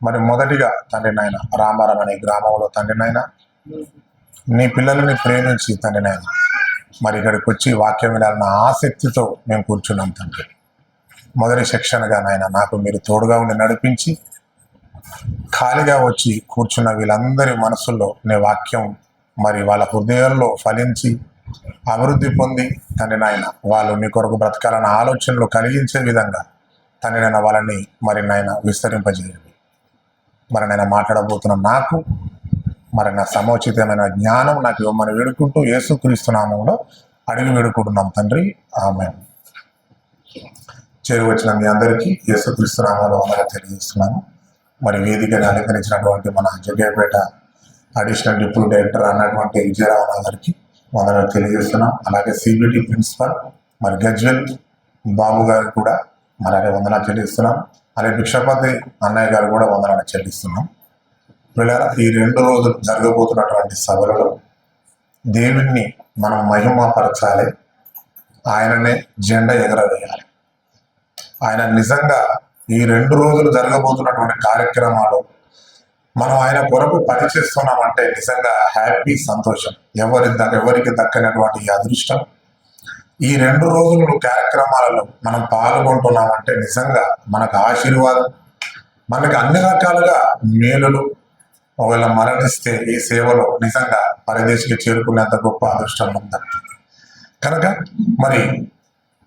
మరి మొదటిగా తండ్రి నాయన రామారం అనే గ్రామంలో తండ్రి నాయన నీ పిల్లలని ప్రేమించి తండ్రి నాయన మరి ఇక్కడికి వచ్చి వాక్యం వినాలన్న ఆసక్తితో మేము కూర్చున్నాం తండ్రి. మొదటి సెక్షన్గా నాయన నాకు మీరు తోడుగా ఉండి నడిపించి ఖాళీగా వచ్చి కూర్చున్న వీళ్ళందరి మనసుల్లో నీ వాక్యం మరి వాళ్ళ హృదయాల్లో ఫలించి అభివృద్ధి పొంది తండ్రి నాయన వాళ్ళు నీ కొరకు బ్రతకాలన్న ఆలోచనలు కలిగించే విధంగా తండ్రి నాయన వాళ్ళని మరి నాయన విస్తరింపజేయండి. మరి నేను మాట్లాడబోతున్న నాకు మరి నా సమోచితమైన జ్ఞానం నాకు ఇవ్వమని వేడుకుంటూ యేసుక్రీస్తు నామములో అడిగి వేడుకుంటున్నాం తండ్రి, ఆమేన్. చేరి వచ్చిన మీ అందరికీ యేసుక్రీస్తు నామములో వందనాలు తెలియజేస్తున్నాను. మరి వేదికని అలంకరించినటువంటి మన జగ్గయ్యపేట అడిషనల్ డిప్యూటీ డైరెక్టర్ అన్నటువంటి విజయరావు గారికి వందనాలు తెలియజేస్తున్నాం. అలాగే సిబిటి ప్రిన్సిపల్ మరి గజ్వెల్ బాబు గారికి కూడా మరి అదే వందనాలు చెల్లిస్తున్నాం. అలాగే భిక్షపతి అన్నయ్య గారు కూడా వందనాలు చెల్లిస్తున్నాం. పిల్లల ఈ 2 రోజులు జరగబోతున్నటువంటి సభలలో దేవుణ్ణి మనం మహిమపరచాలి, ఆయననే జెండా ఎగరవేయాలి. ఆయన నిజంగా ఈ 2 రోజులు జరగబోతున్నటువంటి కార్యక్రమాలు మనం ఆయన కొరకు పనిచేస్తున్నామంటే నిజంగా హ్యాపీ, సంతోషం. ఎవరికి దక్కనటువంటి ఈ అదృష్టం ఈ 2 రోజులు కార్యక్రమాలలో మనం పాల్గొంటున్నామంటే నిజంగా మనకు ఆశీర్వాదం, మనకి అన్ని రకాలుగా మేలులు. ఒకవేళ మరణిస్తే ఈ సేవలో నిజంగా పరదేశికి చేరుకునేంత గొప్ప అదృష్టం ఉంది కనుక మరి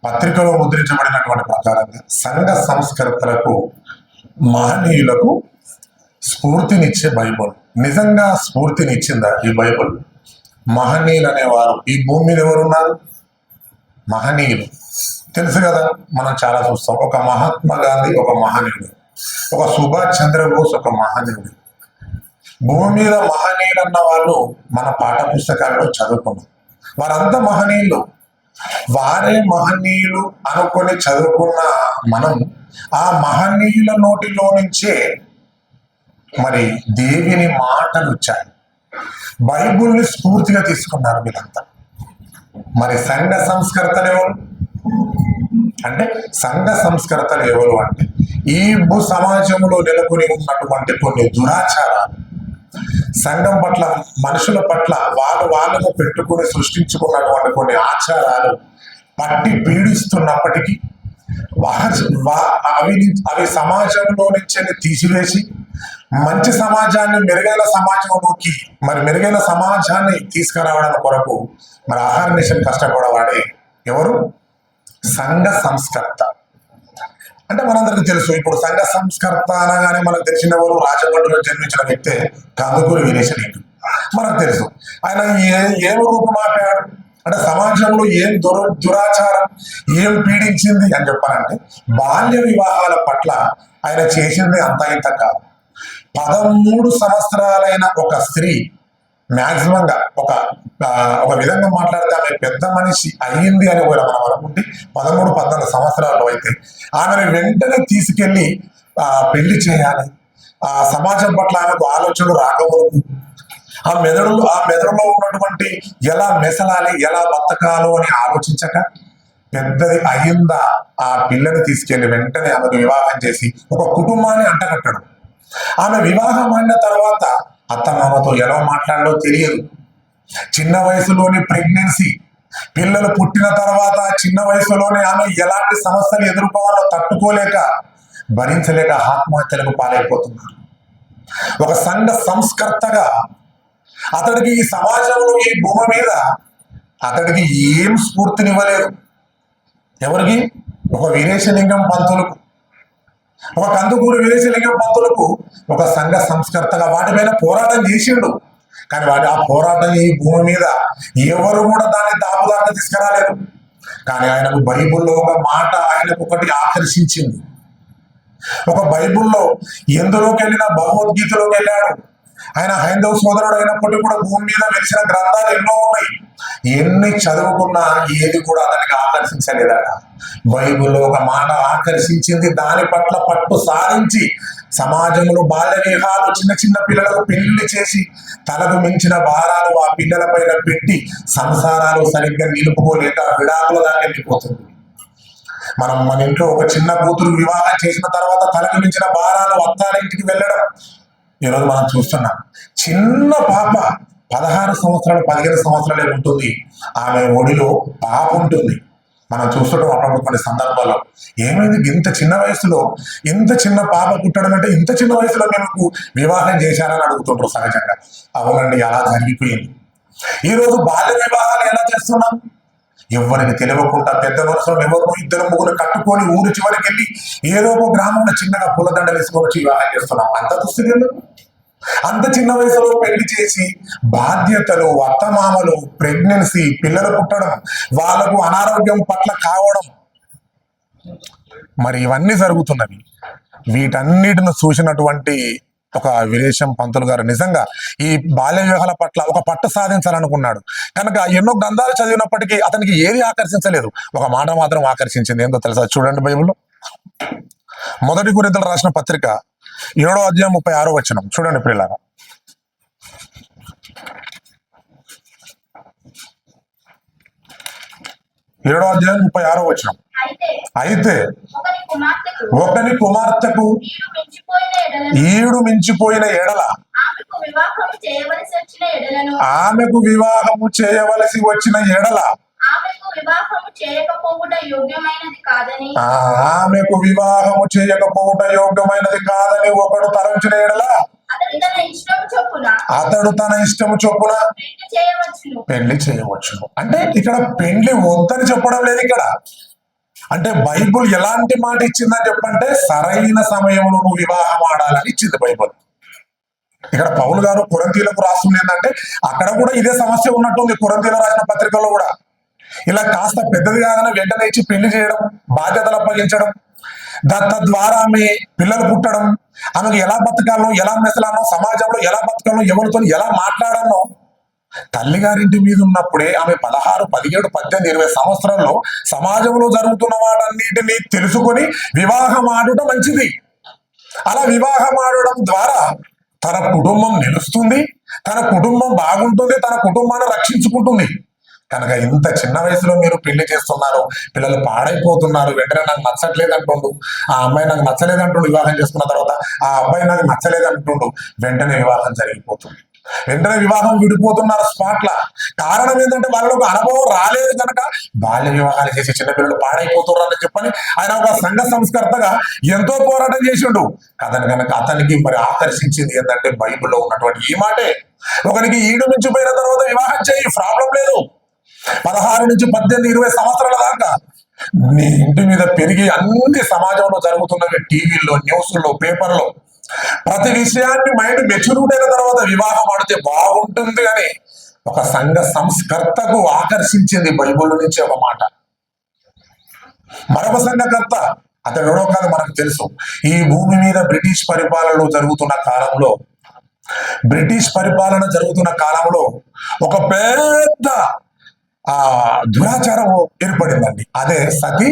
పత్రికలో ముద్రించబడినటువంటి ప్రకారంగా సంఘ సంస్కర్తలకు మహనీయులకు స్ఫూర్తినిచ్చే బైబుల్ నిజంగా స్ఫూర్తినిచ్చిందా ఈ బైబుల్? మహనీయులు అనేవారు ఈ భూమి మీద ఎవరున్నారు? మహనీయులు తెలుసు కదా, మనం చాలా చూస్తాం. ఒక మహాత్మా గాంధీ ఒక మహనీయుడు, ఒక సుభాష్ చంద్రబోస్ ఒక మహనీయుడు. భూమి మీద మహనీయులు అన్న వాళ్ళు మన పాఠ్య పుస్తకాలలో చదువుకున్నాం. వారంతా మహనీయులు, వారే మహనీయులు అనుకొని చదువుకున్న మనం ఆ మహనీయుల నోటిలో నుంచే మరి దేవుని మాటలు వచ్చాయి. బైబుల్ని స్ఫూర్తిగా తీసుకున్నారు వీళ్ళంతా. మరి సంఘ సంస్కర్తలు ఎవరు అంటే ఈ భూ సమాజంలో నెలకొని ఉన్నటువంటి కొన్ని దురాచారాలు, సంఘం పట్ల మనుషుల పట్ల వాళ్ళను పెట్టుకుని సృష్టించుకున్నటువంటి కొన్ని ఆచారాలు పట్టి పీడిస్తున్నప్పటికీ అవి సమాజంలో నుంచి తీసివేసి మంచి సమాజాన్ని మెరుగైన సమాజంలోకి మరి మెరుగైన సమాజాన్ని తీసుకురావడానికి కొరకు మరి అహర్నిశం కష్టపడవాడే ఎవరు? సంఘ సంస్కర్త. అంటే మనందరికీ తెలుసు, ఇప్పుడు సంఘ సంస్కర్త అనగానే మనకు తెలిసిన వారు రాజమండ్రిలో జన్మించిన వ్యక్తే కందుకూరి వీరేశలింగం. మనకు తెలుసు ఆయన ఏం రూపుమాపాడు అంటే సమాజంలో ఏం దురాచారం ఏం పీడించింది అని చెప్పాలంటే బాల్య వివాహాల పట్ల ఆయన చేసింది అంతా ఇంత కాదు. 13 సంవత్సరాలైన ఒక స్త్రీ మ్యాక్సిమంగా ఒక విధంగా మాట్లాడితే ఆమె పెద్ద మనిషి అయ్యింది అని కూడా మనం అనుకుంటే 13-14 సంవత్సరాలు అయితే ఆమెను వెంటనే తీసుకెళ్లి పెళ్లి చేయాలి. ఆ సమాజం పట్ల ఆమెకు ఆలోచనలు రాకూడదు. ఆ మెదడులో ఉన్నటువంటి ఎలా మెసలాలి, ఎలా బతకాలో అని ఆలోచించక పెద్దది అయ్యిందా ఆ పిల్లని తీసుకెళ్లి వెంటనే ఆమెకు వివాహం చేసి ఒక కుటుంబాన్ని అంటగట్టడం. ఆమె వివాహం అయిన తర్వాత అత్తమామతో ఎలా మాట్లాడాలో తెలియదు. చిన్న వయసులోనే ప్రెగ్నెన్సీ, పిల్లలు పుట్టిన తర్వాత చిన్న వయసులోనే ఆమె ఎలాంటి సమస్యలు ఎదుర్కోవాలో తట్టుకోలేక భరించలేక ఆత్మహత్యలకు పాలైపోతున్నారు. ఒక సంఘ సంస్కర్తగా అతడికి ఈ సమాజంలో ఈ భూమి మీద అతడికి ఏం స్ఫూర్తినివ్వలేదు. ఎవరికి? ఒక వీరేశలింగం పంతులకు, ఒక కందుకూరి వీరేశలింగం పంతులకు ఒక సంఘ సంస్కర్తగా వాటి మీద పోరాటం చేసిండు. కానీ ఆ పోరాటం ఈ భూమి మీద ఎవరు కూడా దాన్ని దాపుదాన్ని తీసుకురాలేదు. కానీ ఆయనకు బైబుల్లో ఒక మాట ఆయనకు ఒకటి ఆకర్షించింది. ఒక బైబుల్లో ఎందులోకి వెళ్ళినా భగవద్గీతలోకి వెళ్ళాడు. ఆయన హైందవ సోదరుడు అయినప్పటికీ కూడా భూమి మీద వెలిసిన గ్రంథాలు ఎన్నో ఉన్నాయి. ఎన్ని చదువుకున్నా ఏది కూడా అతనికి ఆకర్షించలేదట. బైబిల్లో ఒక మాట ఆకర్షించింది. దాని పట్ల పట్టు సాధించి సమాజంలో బాల్య వివాహాలు, చిన్న చిన్న పిల్లలకు పెళ్లి చేసి తలకు మించిన భారాలు ఆ పిల్లల పైన పెట్టి సంసారాలు సరిగ్గా నిలుపుకోలేక విడాకుల దాకా వెళ్ళిపోతుంది. మన ఇంట్లో ఒక చిన్న కూతురు వివాహం చేసిన తర్వాత తలకు మించిన భారాలు అత్తారింటికి వెళ్ళడం ఈరోజు మనం చూస్తున్నాం. చిన్న పాప 16 సంవత్సరాలు 15 సంవత్సరాలే ఉంటుంది, ఆమె ఒడిలో పాప ఉంటుంది. మనం చూస్తుంటాం అప్పుడప్పుడు కొన్ని సందర్భాల్లో. ఏమైంది ఇంత చిన్న వయసులో ఇంత చిన్న పాప పుట్టడం అంటే, ఇంత చిన్న వయసులో మేము వివాహం చేశారని అడుగుతుంటారు సహజంగా. అవునండి, అలా జరిగిపోయింది. ఈరోజు బాల్య వివాహాలు ఎలా చేస్తున్నాం? ఎవరికి తెలియకుండా పెద్ద వరుసలో ఎవరు ఇద్దరు ముగ్గురు కట్టుకొని ఊరు చివరికి వెళ్ళి ఏదో ఒక గ్రామంలో చిన్నగా పూలదండలు వేసుకొని వచ్చి వివాహం చేస్తున్నాం. అంత దుస్థితి. అంత చిన్న వయసులో పెళ్లి చేసి బాధ్యతలు, అత్తమామలు, ప్రెగ్నెన్సీ, పిల్లలు పుట్టడం, వాళ్ళకు అనారోగ్యం పట్ల కావడం, మరి ఇవన్నీ జరుగుతున్నవి. వీటన్నిటిని చూసినటువంటి ఒక వీరేశం పంతులు గారు నిజంగా ఈ బాల్య వివాహాల పట్ల ఒక పట్టు సాధించాలనుకున్నాడు కనుక ఎన్నో గ్రంథాలు చదివినప్పటికీ అతనికి ఏది ఆకర్షించలేదు, ఒక మాట మాత్రం ఆకర్షించింది. ఏందో తెలుసా? చూడండి, బైబిల్లో మొదటి కొరింథీయులకు రాసిన పత్రిక 7వ అధ్యాయం 36వ వచనం చూడండి ప్రియులారా. 7వ అధ్యాయం 36వ వచనం. అయితే ఒకని కుమార్తెకు ఈడు మించిపోయిన ఎడల ఆమెకు వివాహము చేయవలసి వచ్చిన ఎడల ఆమెకు వివాహము చేయకపోవుట యోగ్యమైనది కాదని ఒకడు తలంచిన ఎడల అతడు తన ఇష్టము చొప్పున పెళ్లి చేయవచ్చును. అంటే ఇక్కడ పెళ్లి వద్దని చెప్పడం లేదు ఇక్కడ. అంటే బైబుల్ ఎలాంటి మాట ఇచ్చిందని చెప్పంటే, సరైన సమయంలో నువ్వు వివాహం ఆడాలని ఇచ్చింది బైబుల్. ఇక్కడ పౌలు గారు కొరింథీయులకు రాస్తుంది ఏంటంటే, అక్కడ కూడా ఇదే సమస్య ఉన్నట్టుంది. కొరింథీయులకు రాసిన పత్రికల్లో కూడా ఇలా కాస్త పెద్దది కాగానే వెంటనే ఇచ్చి పెళ్లి చేయడం, బాధ్యతలు అప్పగించడం, తద్వారా ఆమె పిల్లలు పుట్టడం, ఆమెకు ఎలా బతకాలో, ఎలా మెసలానో, సమాజంలో ఎలా బతకాలో, ఎవరితో ఎలా మాట్లాడాలో. తల్లిగారింటి మీద ఉన్నప్పుడే ఆమె 16, 17, 18, 20 సంవత్సరాల్లో సమాజంలో జరుగుతున్న వాటన్నిటిని తెలుసుకొని వివాహం ఆడటం మంచిది. అలా వివాహం ఆడడం ద్వారా తన కుటుంబం నిలుస్తుంది, తన కుటుంబం బాగుంటుంది, తన కుటుంబాన్ని రక్షించుకుంటుంది. కనుక ఇంత చిన్న వయసులో మీరు పెళ్లి చేస్తున్నారు, పిల్లలు పాడైపోతున్నారు. వెంటనే నాకు నచ్చట్లేదు అంటుండు, ఆ అమ్మాయి నాకు నచ్చలేదు అంటుండు. వివాహం చేసుకున్న తర్వాత ఆ అబ్బాయి నాకు నచ్చలేదు అంటుండు. వెంటనే వివాహం జరిగిపోతుంది, వెంటనే వివాహం విడిపోతున్నారు స్పాట్ల. కారణం ఏంటంటే వాళ్ళకు అనుభవం రాలేదు కనుక బాల్య వివాహాలు చేసి చిన్నపిల్లలు పాడైపోతున్నారని చెప్పని ఆయన ఒక సంఘ సంస్కర్తగా ఎంతో పోరాటం చేసిండు. కనుక అతనికి మరి ఆకర్షించింది ఏంటంటే బైబిల్లో ఉన్నటువంటి ఈ మాటే. ఒకరికి ఈడు మించిపోయిన తర్వాత వివాహం చేయి, ప్రాబ్లం లేదు. 16 నుంచి 18, 20 సంవత్సరాల దాకా నీ ఇంటి మీద పెరిగి అన్ని సమాజంలో జరుగుతున్నవి టీవీల్లో, న్యూస్లో, పేపర్లో ప్రతి విషయాన్ని మైండ్ మెచ్యూరిటీ అయిన తర్వాత వివాహం ఆడితే బాగుంటుంది అని ఒక సంఘ సంస్కర్తకు ఆకర్షించింది బైబిల్ నుంచి ఒక మాట. మరొక సంఘకర్త అతడు ఎవడో కాదు, మనకు తెలుసు. ఈ భూమి మీద బ్రిటిష్ పరిపాలన జరుగుతున్న కాలంలో ఒక పెద్ద దురాచారం ఏర్పడిందండి. అదే సతీ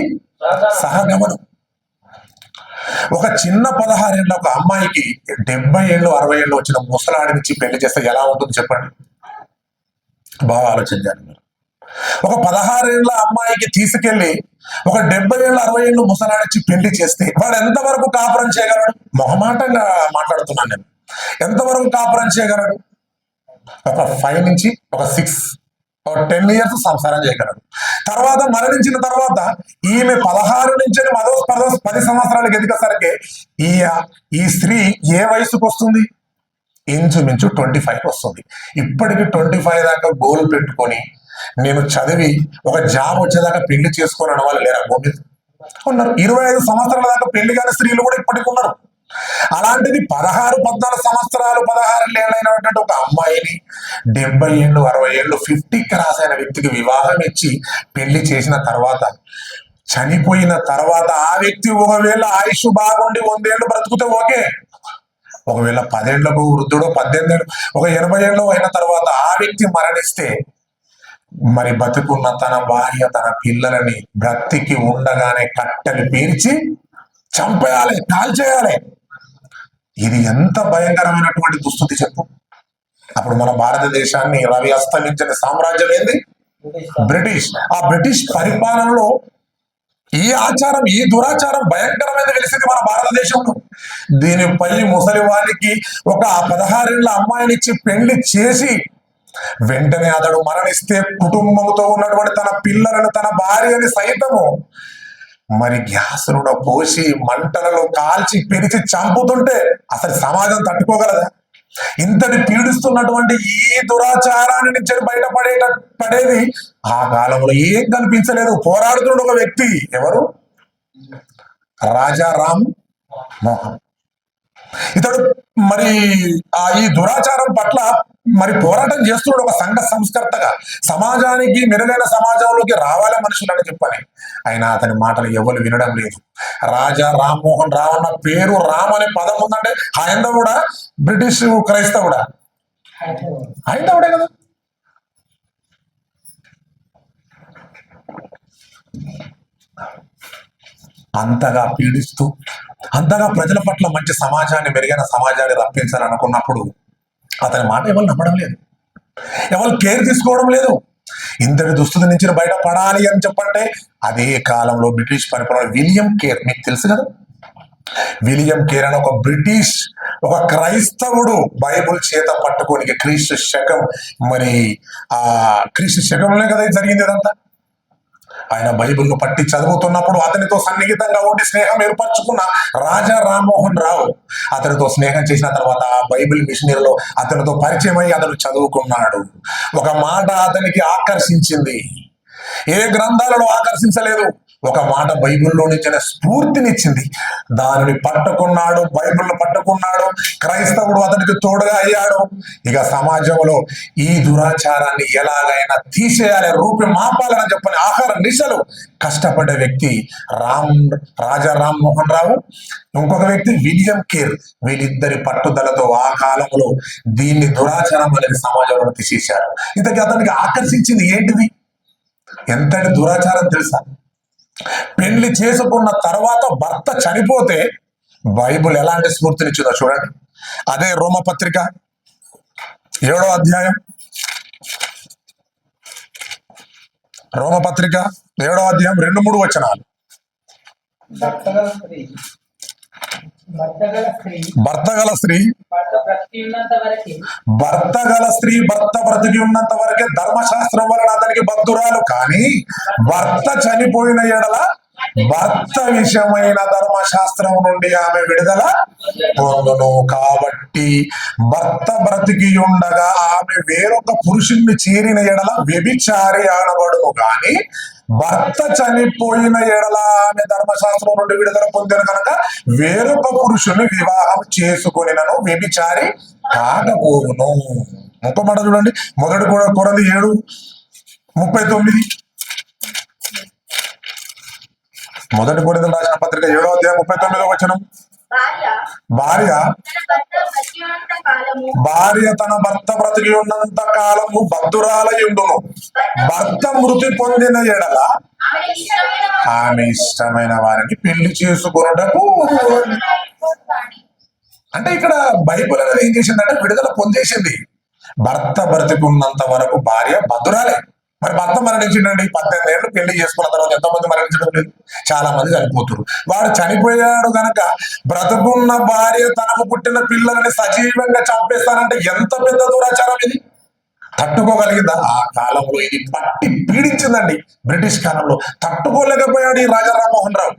సహగమనం. ఒక చిన్న 16 ఏళ్ళ ఒక అమ్మాయికి 70 ఏళ్ళు 60 ఏళ్ళు వచ్చిన ముసలాడినిచ్చి పెళ్లి చేస్తే ఎలా ఉంటుంది చెప్పండి? బాగా ఆలోచించాలి మీరు. ఒక 16 ఏళ్ళ అమ్మాయికి తీసుకెళ్లి ఒక 70 ఏళ్ళు 60 ఏళ్ళు ముసలాడిచ్చి పెళ్లి చేస్తే వాడు ఎంతవరకు కాపురం చేయగలడు? మొహమాటంగా మాట్లాడుతున్నాను నేను. ఎంతవరకు కాపురం చేయగలడు? ఒక 5 నుంచి ఒక 6 or 10 years సంసారం చేయగలడు. తర్వాత మరణించిన తర్వాత ఈమె 16 నుంచి 10 సంవత్సరాలకు ఎదిగేసరికి ఈ స్త్రీ ఏ వయసుకు వస్తుంది? ఇంచుమించు 25 వస్తుంది. ఇప్పటికి 25 దాకా గోల్ పెట్టుకొని నేను చదివి ఒక జాబ్ వచ్చేదాకా పెళ్లి చేసుకోని వాళ్ళు లేరా? భూమి ఉన్నారు. 25 సంవత్సరాల దాకా పెళ్లి కాని స్త్రీలు కూడా ఇప్పటికి ఉన్నారు. అలాంటిది 16, 14 సంవత్సరాలు 16 ఏళ్ళైనటువంటి ఒక అమ్మాయిని 70 ఏళ్ళు 60 ఏళ్ళు 50 క్రాస్ అయిన వ్యక్తికి వివాహం ఇచ్చి పెళ్లి చేసిన తర్వాత, చనిపోయిన తర్వాత ఆ వ్యక్తి ఒకవేళ ఆయుష్ బాగుండి 100 ఏళ్ళు బ్రతుకుతే ఓకే. ఒకవేళ 10 ఏళ్లకు వృద్ధుడు 18 ఏళ్ళు ఒక 80 ఏళ్ళు అయిన తర్వాత ఆ వ్యక్తి మరణిస్తే మరి బతుకున్న తన భార్య తన పిల్లలని బ్రతికి ఉండగానే కట్టెలు పేర్చి చంపేయాలి, కాల్చేయాలి. ఇది ఎంత భయంకరమైనటువంటి దుస్థితి చెప్పు. అప్పుడు మన భారతదేశాన్ని రవి అస్తమించిన సామ్రాజ్యం ఏంది? బ్రిటిష్. ఆ బ్రిటిష్ పరిపాలనలో ఈ ఆచారం, ఈ దురాచారం భయంకరమైన వెలిసింది మన భారతదేశంలో. దీనిపై ముసలి వారికి ఒక 16 ఏళ్ల అమ్మాయినిచ్చి పెళ్లి చేసి వెంటనే అతడు మరణిస్తే కుటుంబంతో ఉన్నటువంటి తన పిల్లలను, తన భార్యని సైతము మరి గ్యాసులో పోసి మంటలలో కాల్చి పిలిచి చంపుతుంటే అసలు సమాజం తట్టుకోగలదా? ఇంతటి పీడిస్తున్నటువంటి ఈ దురాచారాన్ని నుంచి పడేది ఆ కాలంలో ఏం కనిపించలేదు. పోరాడుతున్న ఒక వ్యక్తి ఎవరు? రాజా రామ్ మోహన్. ఇతడు మరి ఈ దురాచారం పట్ల మరి పోరాటం చేస్తున్నాడు ఒక సంఘ సంస్కర్తగా. సమాజానికి మెరుగైన సమాజంలోకి రావాలి మనుషులని చెప్పని. అయినా అతని మాటలు ఎవరు వినడం లేదు. రాజా రామ్మోహన్ రావు అన్న పేరు, రామ్ అనే పదం ఉందంటే హైందవుడా, బ్రిటిష్ క్రైస్తవుడా? హైందవుడే కదా. అంతగా పీడిస్తూ, అంతగా ప్రజల పట్ల మంచి సమాజాన్ని, మెరుగైన సమాజాన్ని రప్పించాలని అనుకున్నప్పుడు అతని మాట ఎవరు నమ్మడం లేదు, ఎవరు కేర్ తీసుకోవడం లేదు. ఇంతటి దుస్థితి నుంచి బయటపడాలి అని చెప్పంటే అదే కాలంలో బ్రిటిష్ పరిపాలన విలియం కేర్, మీకు తెలుసు కదా. విలియం కేర్ అని ఒక బ్రిటిష్, ఒక క్రైస్తవుడు బైబుల్ చేత పట్టుకోనికి క్రీస్తు శకం శకంలోనే కదా జరిగింది ఇదంతా. ఆయన బైబిల్ ను పట్టి చదువుతున్నప్పుడు అతనితో సన్నిహితంగా ఉండి స్నేహం ఏర్పరచుకున్న రాజా రామ్మోహన్ రావు అతనితో స్నేహం చేసిన తర్వాత ఆ బైబిల్ మిషనరీలో అతనితో పరిచయం అయ్యి అతను చదువుకున్నాడు. ఒక మాట అతనికి ఆకర్షించింది, ఏ గ్రంథాలలో ఆకర్షించలేదు. ఒక మాట బైబిల్లో నుంచి స్ఫూర్తినిచ్చింది. దానిని పట్టుకున్నాడు, బైబిల్ను పట్టుకున్నాడు. క్రైస్తవుడు అతనికి తోడుగా అయ్యాడు. ఇక సమాజంలో ఈ దురాచారాన్ని ఎలాగైనా తీసేయాలి, రూపి మాపాలని చెప్పని ఆహార నిశలు కష్టపడే వ్యక్తి రాజా రామ్మోహన్ రావు. ఇంకొక వ్యక్తి విలియం కేర్. వీళ్ళిద్దరి పట్టుదలతో ఆ కాలంలో దీన్ని దురాచారం అనేది సమాజంలో తీసేశారు. ఇంతకీ అతనికి ఆకర్షించింది ఏంటిది? ఎంతటి దురాచారం తెలుసా? పెళ్లి చేసుకున్న తర్వాత భర్త చనిపోతే బైబుల్ ఎలాంటి స్ఫూర్తినిచ్చిందో చూడండి. అదే రోమపత్రిక 7వ అధ్యాయం, రోమపత్రిక 7వ అధ్యాయం 2-3 వచనాలు. భర్త గల స్త్రీ భర్త బ్రతికి ఉన్నంత వరకే ధర్మశాస్త్రం వలన అతనికి బద్ధురాలు. కానీ భర్త చనిపోయిన ఎడల భర్త విషయమైన ధర్మశాస్త్రం నుండి ఆమె విడుదల పొందును. కాబట్టి భర్త బ్రతికి ఉండగా ఆమె వేరొక పురుషుణ్ణి చేరిన ఎడల వ్యభిచారి అనబడును. కానీ భర్త చనిపోయిన ఎడల ఆమె ధర్మశాస్త్రం నుండి విడుదల పొందిన కనుక వేరొక పురుషుని వివాహం చేసుకొనినను వ్యభిచారి కాకపోవును. ఇంకో మాట చూడండి, 1 కొరింథీ 7:39. 1 కొరింథీయులకు రాసిన పత్రిక 7వ అధ్యాయం 39వ వచనం. భార్య తన భర్త బ్రతికి ఉన్నంత కాలము బద్ధురాలై ఉండును. భర్త మృతి పొందిన ఎడల ఆమె ఇష్టమైన వారిని పెళ్లి చేసుకున్నటకు. అంటే ఇక్కడ బైబిల్ అనేది ఏం చేసిందంటే విడుదల పొందేసింది. భర్త బ్రతికి ఉన్నంత వరకు భార్య బద్ధురాలే. మరి భర్త మరణించిండండి, 18 ఏళ్ళు పెళ్లి చేసుకున్న తర్వాత ఎంతమంది మరణించడం లేదు? చాలా మంది చనిపోతున్నారు. వాడు చనిపోయాడు గనక బ్రతుకున్న భార్య తనకు పుట్టిన పిల్లలని సజీవంగా చంపేస్తానంటే ఎంత పెద్ద దురాచారం ఇది! తట్టుకోగలిగిందా? ఆ కాలంలో ఇది పట్టి పీడించిందండి. బ్రిటిష్ కాలంలో తట్టుకోలేకపోయాడు ఈ రాజా రామ్మోహన్ రావు.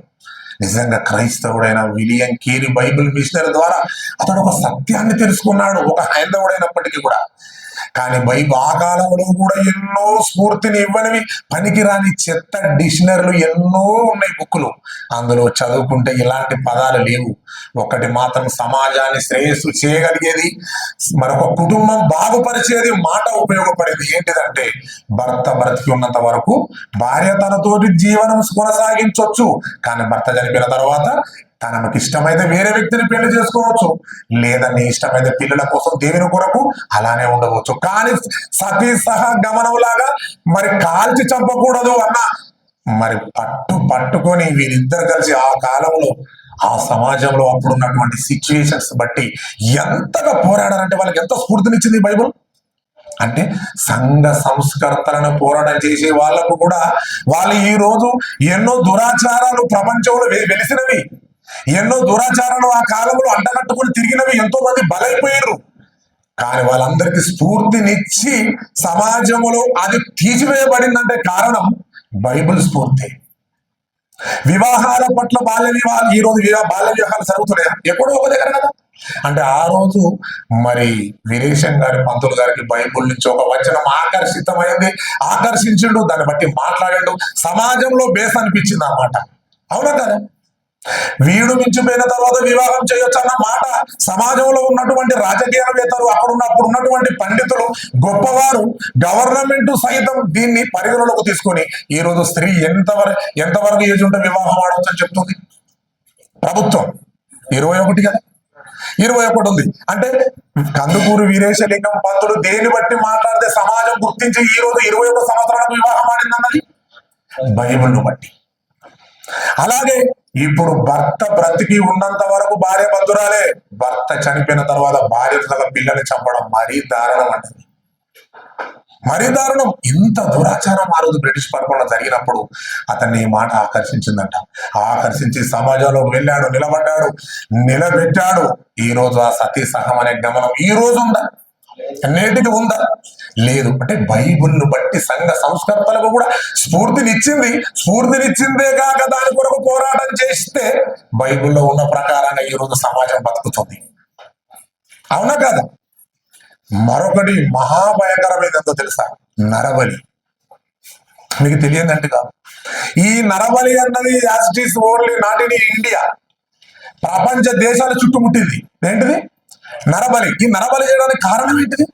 నిజంగా క్రైస్తవుడైన విలియం కేరీ బైబిల్ మిషనరీ ద్వారా అతడు ఒక సత్యాన్ని తెలుసుకున్నాడు, ఒక హైందవుడైనప్పటికీ కూడా. కానీ ఆ కాలంలో కూడా ఎన్నో స్ఫూర్తిని ఇవ్వనివి పనికిరాని చెత్త డిక్షనరీలు ఎన్నో ఉన్నాయి, బుక్కులు. అందులో చదువుకుంటే ఇలాంటి పదాలు లేవు. ఒకటి మాత్రం సమాజాన్ని శ్రేయస్సు చేయగలిగేది, మరొక కుటుంబం బాగుపరిచేది మాట ఉపయోగపడేది. ఏంటిదంటే భర్త బ్రతికి ఉన్నంత వరకు భార్య తనతోటి జీవనం కొనసాగించవచ్చు. కానీ భర్త చనిపోయిన తర్వాత తనకు ఇష్టమైతే వేరే వ్యక్తిని పెళ్లి చేసుకోవచ్చు, లేదా నీ ఇష్టమైతే పిల్లల కోసం దేవుని కొరకు అలానే ఉండవచ్చు. కానీ సతీ సహా గమనంలాగా మరి కాల్చి చంపకూడదు అన్న మరి పట్టుకొని వీరిద్దరు కలిసి ఆ కాలంలో ఆ సమాజంలో అప్పుడున్నటువంటి సిచ్యువేషన్స్ బట్టి ఎంతగా పోరాడారంటే వాళ్ళకి ఎంత స్ఫూర్తినిచ్చింది బైబుల్. అంటే సంఘ సంస్కర్తలను పోరాటం చేసే వాళ్ళకు కూడా వాళ్ళు ఈ రోజు ఎన్నో దురాచారాలు ప్రపంచంలో వెలిసినవి, ఎన్నో దురాచారాలు ఆ కాలంలో అంటగట్టుకుని తిరిగినవి, ఎంతో మంది బలైపోయారు. కానీ వాళ్ళందరికీ స్ఫూర్తినిచ్చి సమాజంలో అది తీసివేయబడిందంటే కారణం బైబిల్ స్ఫూర్తి. వివాహాల పట్ల ఈ రోజు బాల్య వివాహాలు జరుగుతున్నాయా? ఎక్కడో ఒక దగ్గర కదా. అంటే ఆ రోజు మరి వీరేశం గారి పంతులు గారికి బైబుల్ నుంచి ఒక వచనం ఆకర్షించిండు, దాన్ని బట్టి మాట్లాడాడు, సమాజంలో బేస్ అనిపించింది అన్నమాట. అవునా కదా? వీడు మించిపోయిన తర్వాత వివాహం చేయొచ్చు అన్న మాట సమాజంలో ఉన్నటువంటి రాజకీయవేత్తలు, అప్పుడు ఉన్నటువంటి పండితులు, గొప్పవారు, గవర్నమెంట్ సైతం దీన్ని పరిగణలోకి తీసుకొని ఈ రోజు స్త్రీ ఎంతవరకు ఏజ్ ఉంటే వివాహం ఆడవచ్చు అని చెప్తుంది ప్రభుత్వం. 21 కదా, 21 ఉంది. అంటే కందుకూరు వీరేశలింగం పంతులు దేని బట్టి మాట్లాడితే సమాజం గుర్తించి ఈ రోజు 21 సంవత్సరాలకు వివాహం ఆడిందన్నది బైబిల్ను బట్టి. అలాగే ఇప్పుడు భర్త బ్రతికి ఉన్నంత వరకు భార్య బంధురాలే, భర్త చనిపోయిన తర్వాత భార్య తన పిల్లని చంపడం మరీ దారుణం అంటది, మరీ దారుణం. ఇంత దురాచారం ఆ రోజు బ్రిటిష్ పరిపాలన జరిగినప్పుడు అతన్ని ఈ మాట ఆకర్షించిందంట. ఆకర్షించి సమాజంలో వెళ్ళాడు, నిలబెట్టాడు. ఈ రోజు ఆ సతీ సహం అనే గమనం ఈ రోజు ఉందా? నేటికి ఉందా? లేదు. అంటే బైబిల్ను బట్టి సంఘ సంస్కర్తలకు కూడా స్ఫూర్తినిచ్చిందే కాక దాని కొరకు పోరాటం చేస్తే బైబిల్లో ఉన్న ప్రకారంగా ఈ రోజు సమాజం బతుకుతుంది. అవునా కాదా? మరొకటి మహాభయంకరమైనదో తెలుసా? నరబలి. మీకు తెలియదంటే కాదు. ఈ నరబలి అన్నది as it is only not in India, ప్రపంచ దేశాల చుట్టుముట్టింది. ఏంటిది? నరబలి. ఈ నరబలి చేయడానికి కారణం ఏంటిది?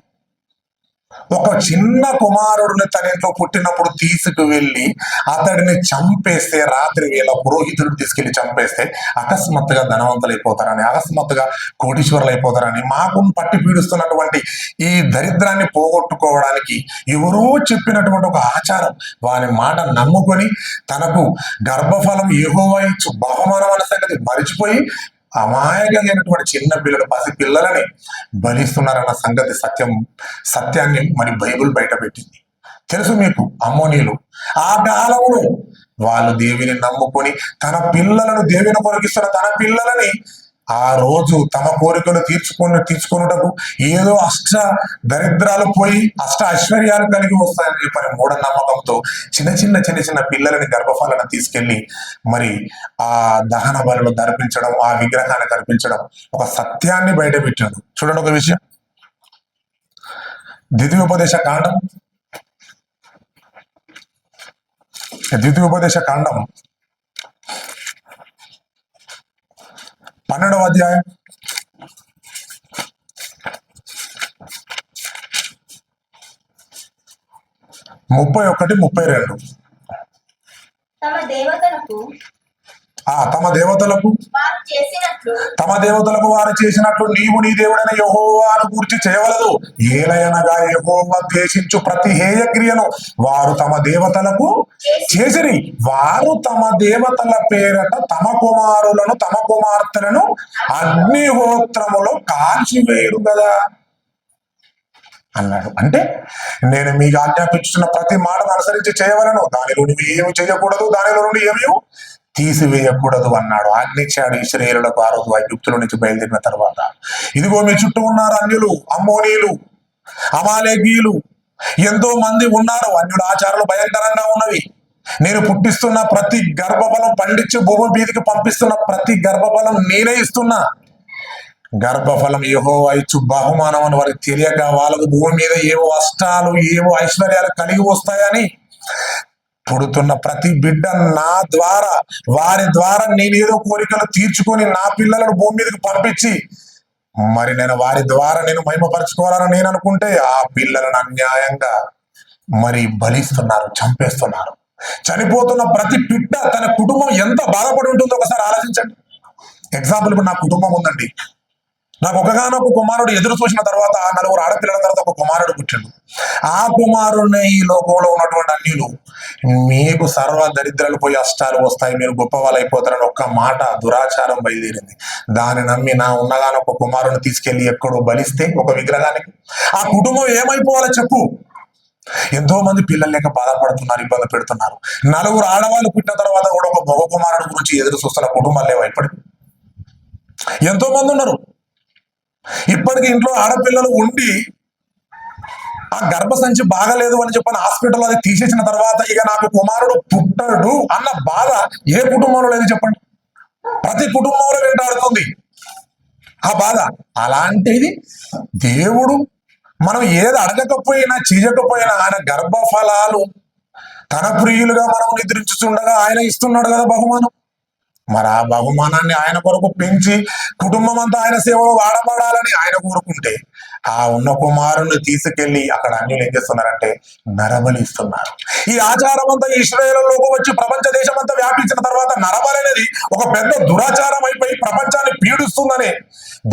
ఒక చిన్న కుమారుడిని తన ఇంట్లో పుట్టినప్పుడు తీసుకువెళ్ళి అతడిని చంపేస్తే, రాత్రి వేళ పురోహితుడు తీసుకెళ్లి చంపేస్తే అకస్మాత్తుగా ధనవంతులు అయిపోతారని, అకస్మాత్తుగా కోటీశ్వరులు అయిపోతారని, మాకు పట్టి పీడిస్తున్నటువంటి ఈ దరిద్రాన్ని పోగొట్టుకోవడానికి ఎవరో చెప్పినటువంటి ఒక ఆచారం, వాని మాట నమ్ముకొని తనకు గర్భఫలం యెహోవా ఇచ్చు బహుమానం అనే సంగతి మరిచిపోయి అమాయకమైనటువంటి చిన్న పిల్లలు, పసి పిల్లలని బలిస్తున్నారన్న సంగతి సత్యాన్ని మరి బైబిల్ బయట పెట్టింది. తెలుసు మీకు, అమ్మోనీలు ఆ కాలంలో వాళ్ళు దేవిని నమ్ముకొని తన పిల్లలను, దేవిని కొరకిస్తున్న తన పిల్లలని ఆ రోజు తమ కోరికలు తీర్చుకున్నటకు ఏదో దరిద్రాలు పోయి ఐశ్వర్యాలు కలిగి వస్తాయని చెప్పని మూఢనమ్మకంతో చిన్న చిన్న పిల్లలని, గర్భఫలాలను తీసుకెళ్లి మరి ఆ దహన బలులు ధర్పించడం, ఆ విగ్రహాన్ని కనిపించడం ఒక సత్యాన్ని బయట పెట్టాడు. చూడండి ఒక విషయం, ద్వితీయోపదేశ కాండం 12వ అధ్యాయం 31, 32. తమ దేవతలకు వారు చేసినట్లు నీవు నీ దేవుడైన యెహోవాను గూర్చి చేయవలదు. ఏలయనగా యెహోవా ద్వేషించు ప్రతి హేయ క్రియను వారు తమ దేవతలకు చేసిరి. వారు తమ దేవతల పేరట తమ కుమారులను, తమ కుమార్తెలను అగ్నిహోత్రములో కాల్చివేయరు కదా అన్నాడు. అంటే నేను మీకు ఆజ్ఞాపించుతున్న ప్రతి మాటను అనుసరించి చేయవలను, దానిలో నువ్వు ఏమి చేయకూడదు, దానిలో నుండి ఏమీ తీసివేయకూడదు అన్నాడు. ఆజ్ఞించాడు ఇశ్రాయేలులకు ఆ రోజు ఐగుప్తుల నుంచి బయలుదేరిన తర్వాత. ఇదిగో మీ చుట్టూ ఉన్నారు అన్యులు, అమ్మోనీయులు, అమాలేకీయులు, ఎంతో మంది ఉన్నారు. అన్యుల ఆచారాలు భయంకరంగా ఉన్నవి. నేను పుట్టిస్తున్న ప్రతి గర్భఫలం, పండించి భూమి మీదకి పంపిస్తున్న ప్రతి గర్భఫలం నేనే ఇస్తున్నా. గర్భఫలం యెహోవా ఇచ్చు బహుమానం అని వారికి తెలియక వాళ్ళకు భూమి మీద ఏవో అష్టాలు, ఏవో ఐశ్వర్యాలు కలిగి వస్తాయని పుడుతున్న ప్రతి బిడ్డ వారి ద్వారా నేను ఏదో కోరికలు తీర్చుకొని నా పిల్లలను భూమి మీదకి పంపించి మరి నేను వారి ద్వారా నేను మహిమపరచుకోవాలని నేను అనుకుంటే ఆ పిల్లలను అన్యాయంగా మరి బలిస్తున్నారు, చంపేస్తున్నారు. చనిపోతున్న ప్రతి బిడ్డ తన కుటుంబం ఎంత బాధపడి ఉంటుందో ఒకసారి ఆలోచించండి. ఎగ్జాంపుల్ ఇప్పుడు నా కుటుంబం ఉందండి, నాకు ఒకగానొక కుమారుడు ఎదురు చూసిన తర్వాత 4 ఆడపిల్లల తర్వాత ఒక కుమారుడు పుట్టిండు. ఆ కుమారుడిని ఈ లోకంలో ఉన్నటువంటి అన్యులు మీకు సర్వ దరిద్రాలు పోయి అష్టాలు వస్తాయి, మీరు గొప్ప వాళ్ళు అయిపోతారని ఒక్క మాట దురాచారం బయలుదేరింది. దాన్ని నమ్మి నా ఉన్నగానొక కుమారుని తీసుకెళ్లి ఎక్కడో బలిస్తే ఒక విగ్రహానికి ఆ కుటుంబం ఏమైపోవాలో చెప్పు. ఎంతో మంది పిల్లలు లేక బాధపడుతున్నారు, ఇబ్బంది పెడుతున్నారు. 4 ఆడవాళ్ళు పుట్టిన తర్వాత కూడా ఒక మగ కుమారుడు గురించి ఎదురు చూస్తున్న కుటుంబాలు లేవా ఇప్పటికి? ఎంతో మంది ఉన్నారు. ఇప్పటికి ఇంట్లో ఆడపిల్లలు ఉండి ఆ గర్భసంచి బాగలేదు అని చెప్పని హాస్పిటల్ అది తీసేసిన తర్వాత ఇక నాకు కుమారుడు పుట్టడు అన్న బాధ ఏ కుటుంబంలో లేదు చెప్పండి? ప్రతి కుటుంబంలో వెంటాడుతుంది ఆ బాధ. అలాంటిది దేవుడు మనం ఏది అడగకపోయినా చేయకపోయినా ఆయన గర్భఫలాలు తన ప్రియులుగా మనం నిద్రించుతుండగా ఆయన ఇస్తున్నాడు కదా బహుమానం. మరి ఆ బహుమానాన్ని ఆయన కొరకు పెంచి కుటుంబం అంతా ఆయన సేవలో వాడబడాలని ఆయన కోరుకుంటే ఆ ఉన్న కుమారుని తీసుకెళ్లి అక్కడ అన్యులు ఏం చేస్తున్నారంటే నరబలి ఇస్తున్నారు. ఈ ఆచారం అంతా ఇశ్రాయేలులోకి వచ్చి ప్రపంచ దేశం అంతా వ్యాపించిన తర్వాత నరబలి అనేది ఒక పెద్ద దురాచారం అయిపోయి ప్రపంచాన్ని పీడిస్తుందని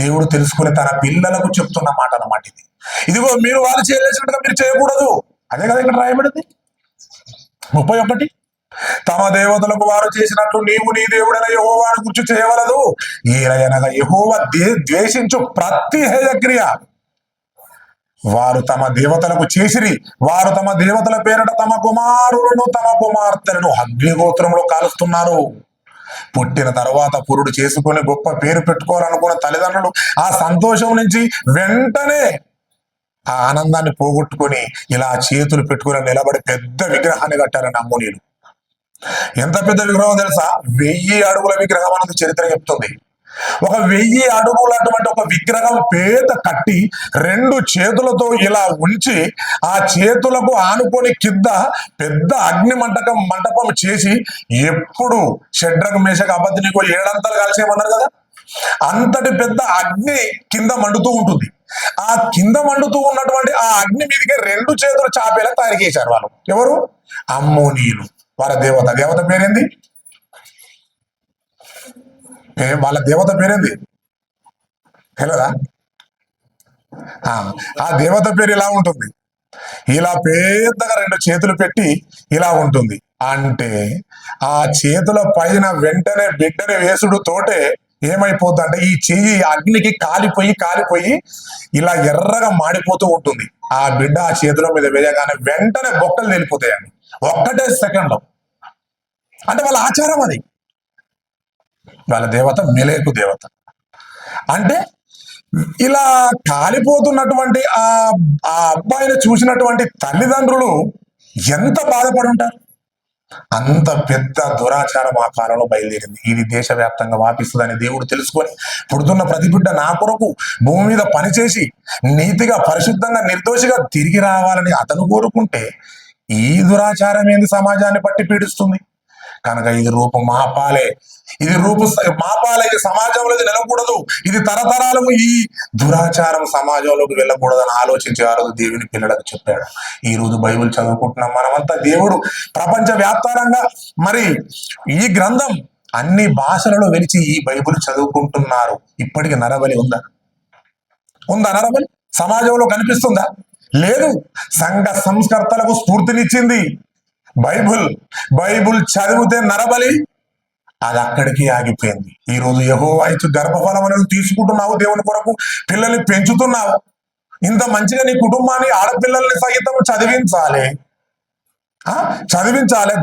దేవుడు తెలుసుకుని తన పిల్లలకు చెప్తున్న మాట అన్నమాట ఇది. ఇదిగో మీరు వాళ్ళు చేయలేసినట్టుగా మీరు చేయకూడదు. అదే కదా ఇక్కడ రాయబడింది 31. తమ దేవతలకు వారు చేసినట్లు నీవు నీ దేవుడైన యెహోవాను గుర్తు చేయవలదు. ఏలయనగా యెహోవా ద్వేషించు ప్రతి హేయక్రియ వారు తమ దేవతలకు చేసిరి. వారు తమ దేవతల పేరిట తమ కుమారులను తమ కుమార్తెలను అగ్నిగోత్రంలో కాలుస్తున్నారు. పుట్టిన తర్వాత పురుడు చేసుకుని గొప్ప పేరు పెట్టుకోవాలనుకున్న తల్లిదండ్రులు ఆ సంతోషం నుంచి వెంటనే ఆ ఆనందాన్ని పోగొట్టుకొని ఇలా చేతులు పెట్టుకుని నిలబడి పెద్ద విగ్రహాన్ని కట్టారని అమ్మోనీయులు. ఎంత పెద్ద విగ్రహం తెలుసా? 1000 అడుగుల విగ్రహం అన్నది చరిత్ర చెప్తుంది. ఒక 1000 అడుగులు అటువంటి ఒక విగ్రహం పేద కట్టి 2 చేతులతో ఇలా ఉంచి ఆ చేతులకు ఆనుకొని కింద పెద్ద అగ్ని మంటపం చేసి ఎప్పుడు షడ్రక్ మేషక్ అబద్ధినికో 7 అంతలు కాల్చేయమన్నారు కదా, అంతటి పెద్ద అగ్ని కింద మండుతూ ఉంటుంది. ఆ కింద మండుతూ ఉన్నటువంటి ఆ అగ్ని మీదకి 2 చేతులు చాపేలా తయారు చేశారు వాళ్ళు. ఎవరు? అమ్మోనీయులు. వాళ్ళ దేవత పేరేంది? వాళ్ళ దేవత పేరేంది తెలియదా? ఆ దేవత పేరు ఇలా ఉంటుంది. ఇలా పెద్దగా 2 చేతులు పెట్టి ఇలా ఉంటుంది. అంటే ఆ చేతుల పైన వెంటనే బిడ్డని వేసుడు తోటే ఏమైపోతుంది అంటే ఈ చెయ్యి అగ్నికి కాలిపోయి ఇలా ఎర్రగా మాడిపోతూ ఉంటుంది. ఆ బిడ్డ ఆ చేతుల మీద వేయగానే వెంటనే బొక్కలు వెళ్ళిపోతాయండి ఒక్కటే సెకండ్ లో. అంటే వాళ్ళ ఆచారం అది. వాళ్ళ దేవత మెలేకు దేవత. అంటే ఇలా కాలిపోతున్నటువంటి ఆ అబ్బాయిని చూసినటువంటి తల్లిదండ్రులు ఎంత బాధపడి ఉంటారు. అంత పెద్ద దురాచారం ఆ కాలంలో బయలుదేరింది. ఇది దేశవ్యాప్తంగా వ్యాపిస్తుందని దేవుడు తెలుసుకొని పుడుతున్న ప్రతి బిడ్డ నా కొరకు భూమి మీద పనిచేసి నీతిగా పరిశుద్ధంగా నిర్దోషిగా తిరిగి రావాలని అతను కోరుకుంటే ఈ దురాచారం ఏంది సమాజాన్ని పట్టి పీడిస్తుంది. కనుక ఇది రూపు మాపాలే, ఇది సమాజంలో ఇది నిలకూడదు. ఇది తరతరాలకు ఈ దురాచారం సమాజంలోకి వెళ్ళకూడదని ఆలోచించి ఆ రోజు దేవుని పిల్లలకు చెప్పాడు. ఈ రోజు బైబిల్ చదువుకుంటున్నాం మనమంతా. దేవుడు ప్రపంచ వ్యాప్తంగా మరి ఈ గ్రంథం అన్ని భాషలలో వెలిచి ఈ బైబిల్ చదువుకుంటున్నారు. ఇప్పటికి నరబలి ఉందా? నరబలి సమాజంలో కనిపిస్తుందా? లేదు. సంఘ సంస్కర్తలకు స్ఫూర్తినిచ్చింది బైబుల్ చదివితే నరబలి అది అక్కడికి ఆగిపోయింది. ఈ రోజు యెహోవా ఇచ్చు గర్భఫలం అనేది తీసుకుంటున్నావు, దేవుని కొరకు పిల్లల్ని పెంచుతున్నావు. ఇంత మంచిగా నీ కుటుంబాన్ని ఆడపిల్లల్ని సహితం చదివించాలి,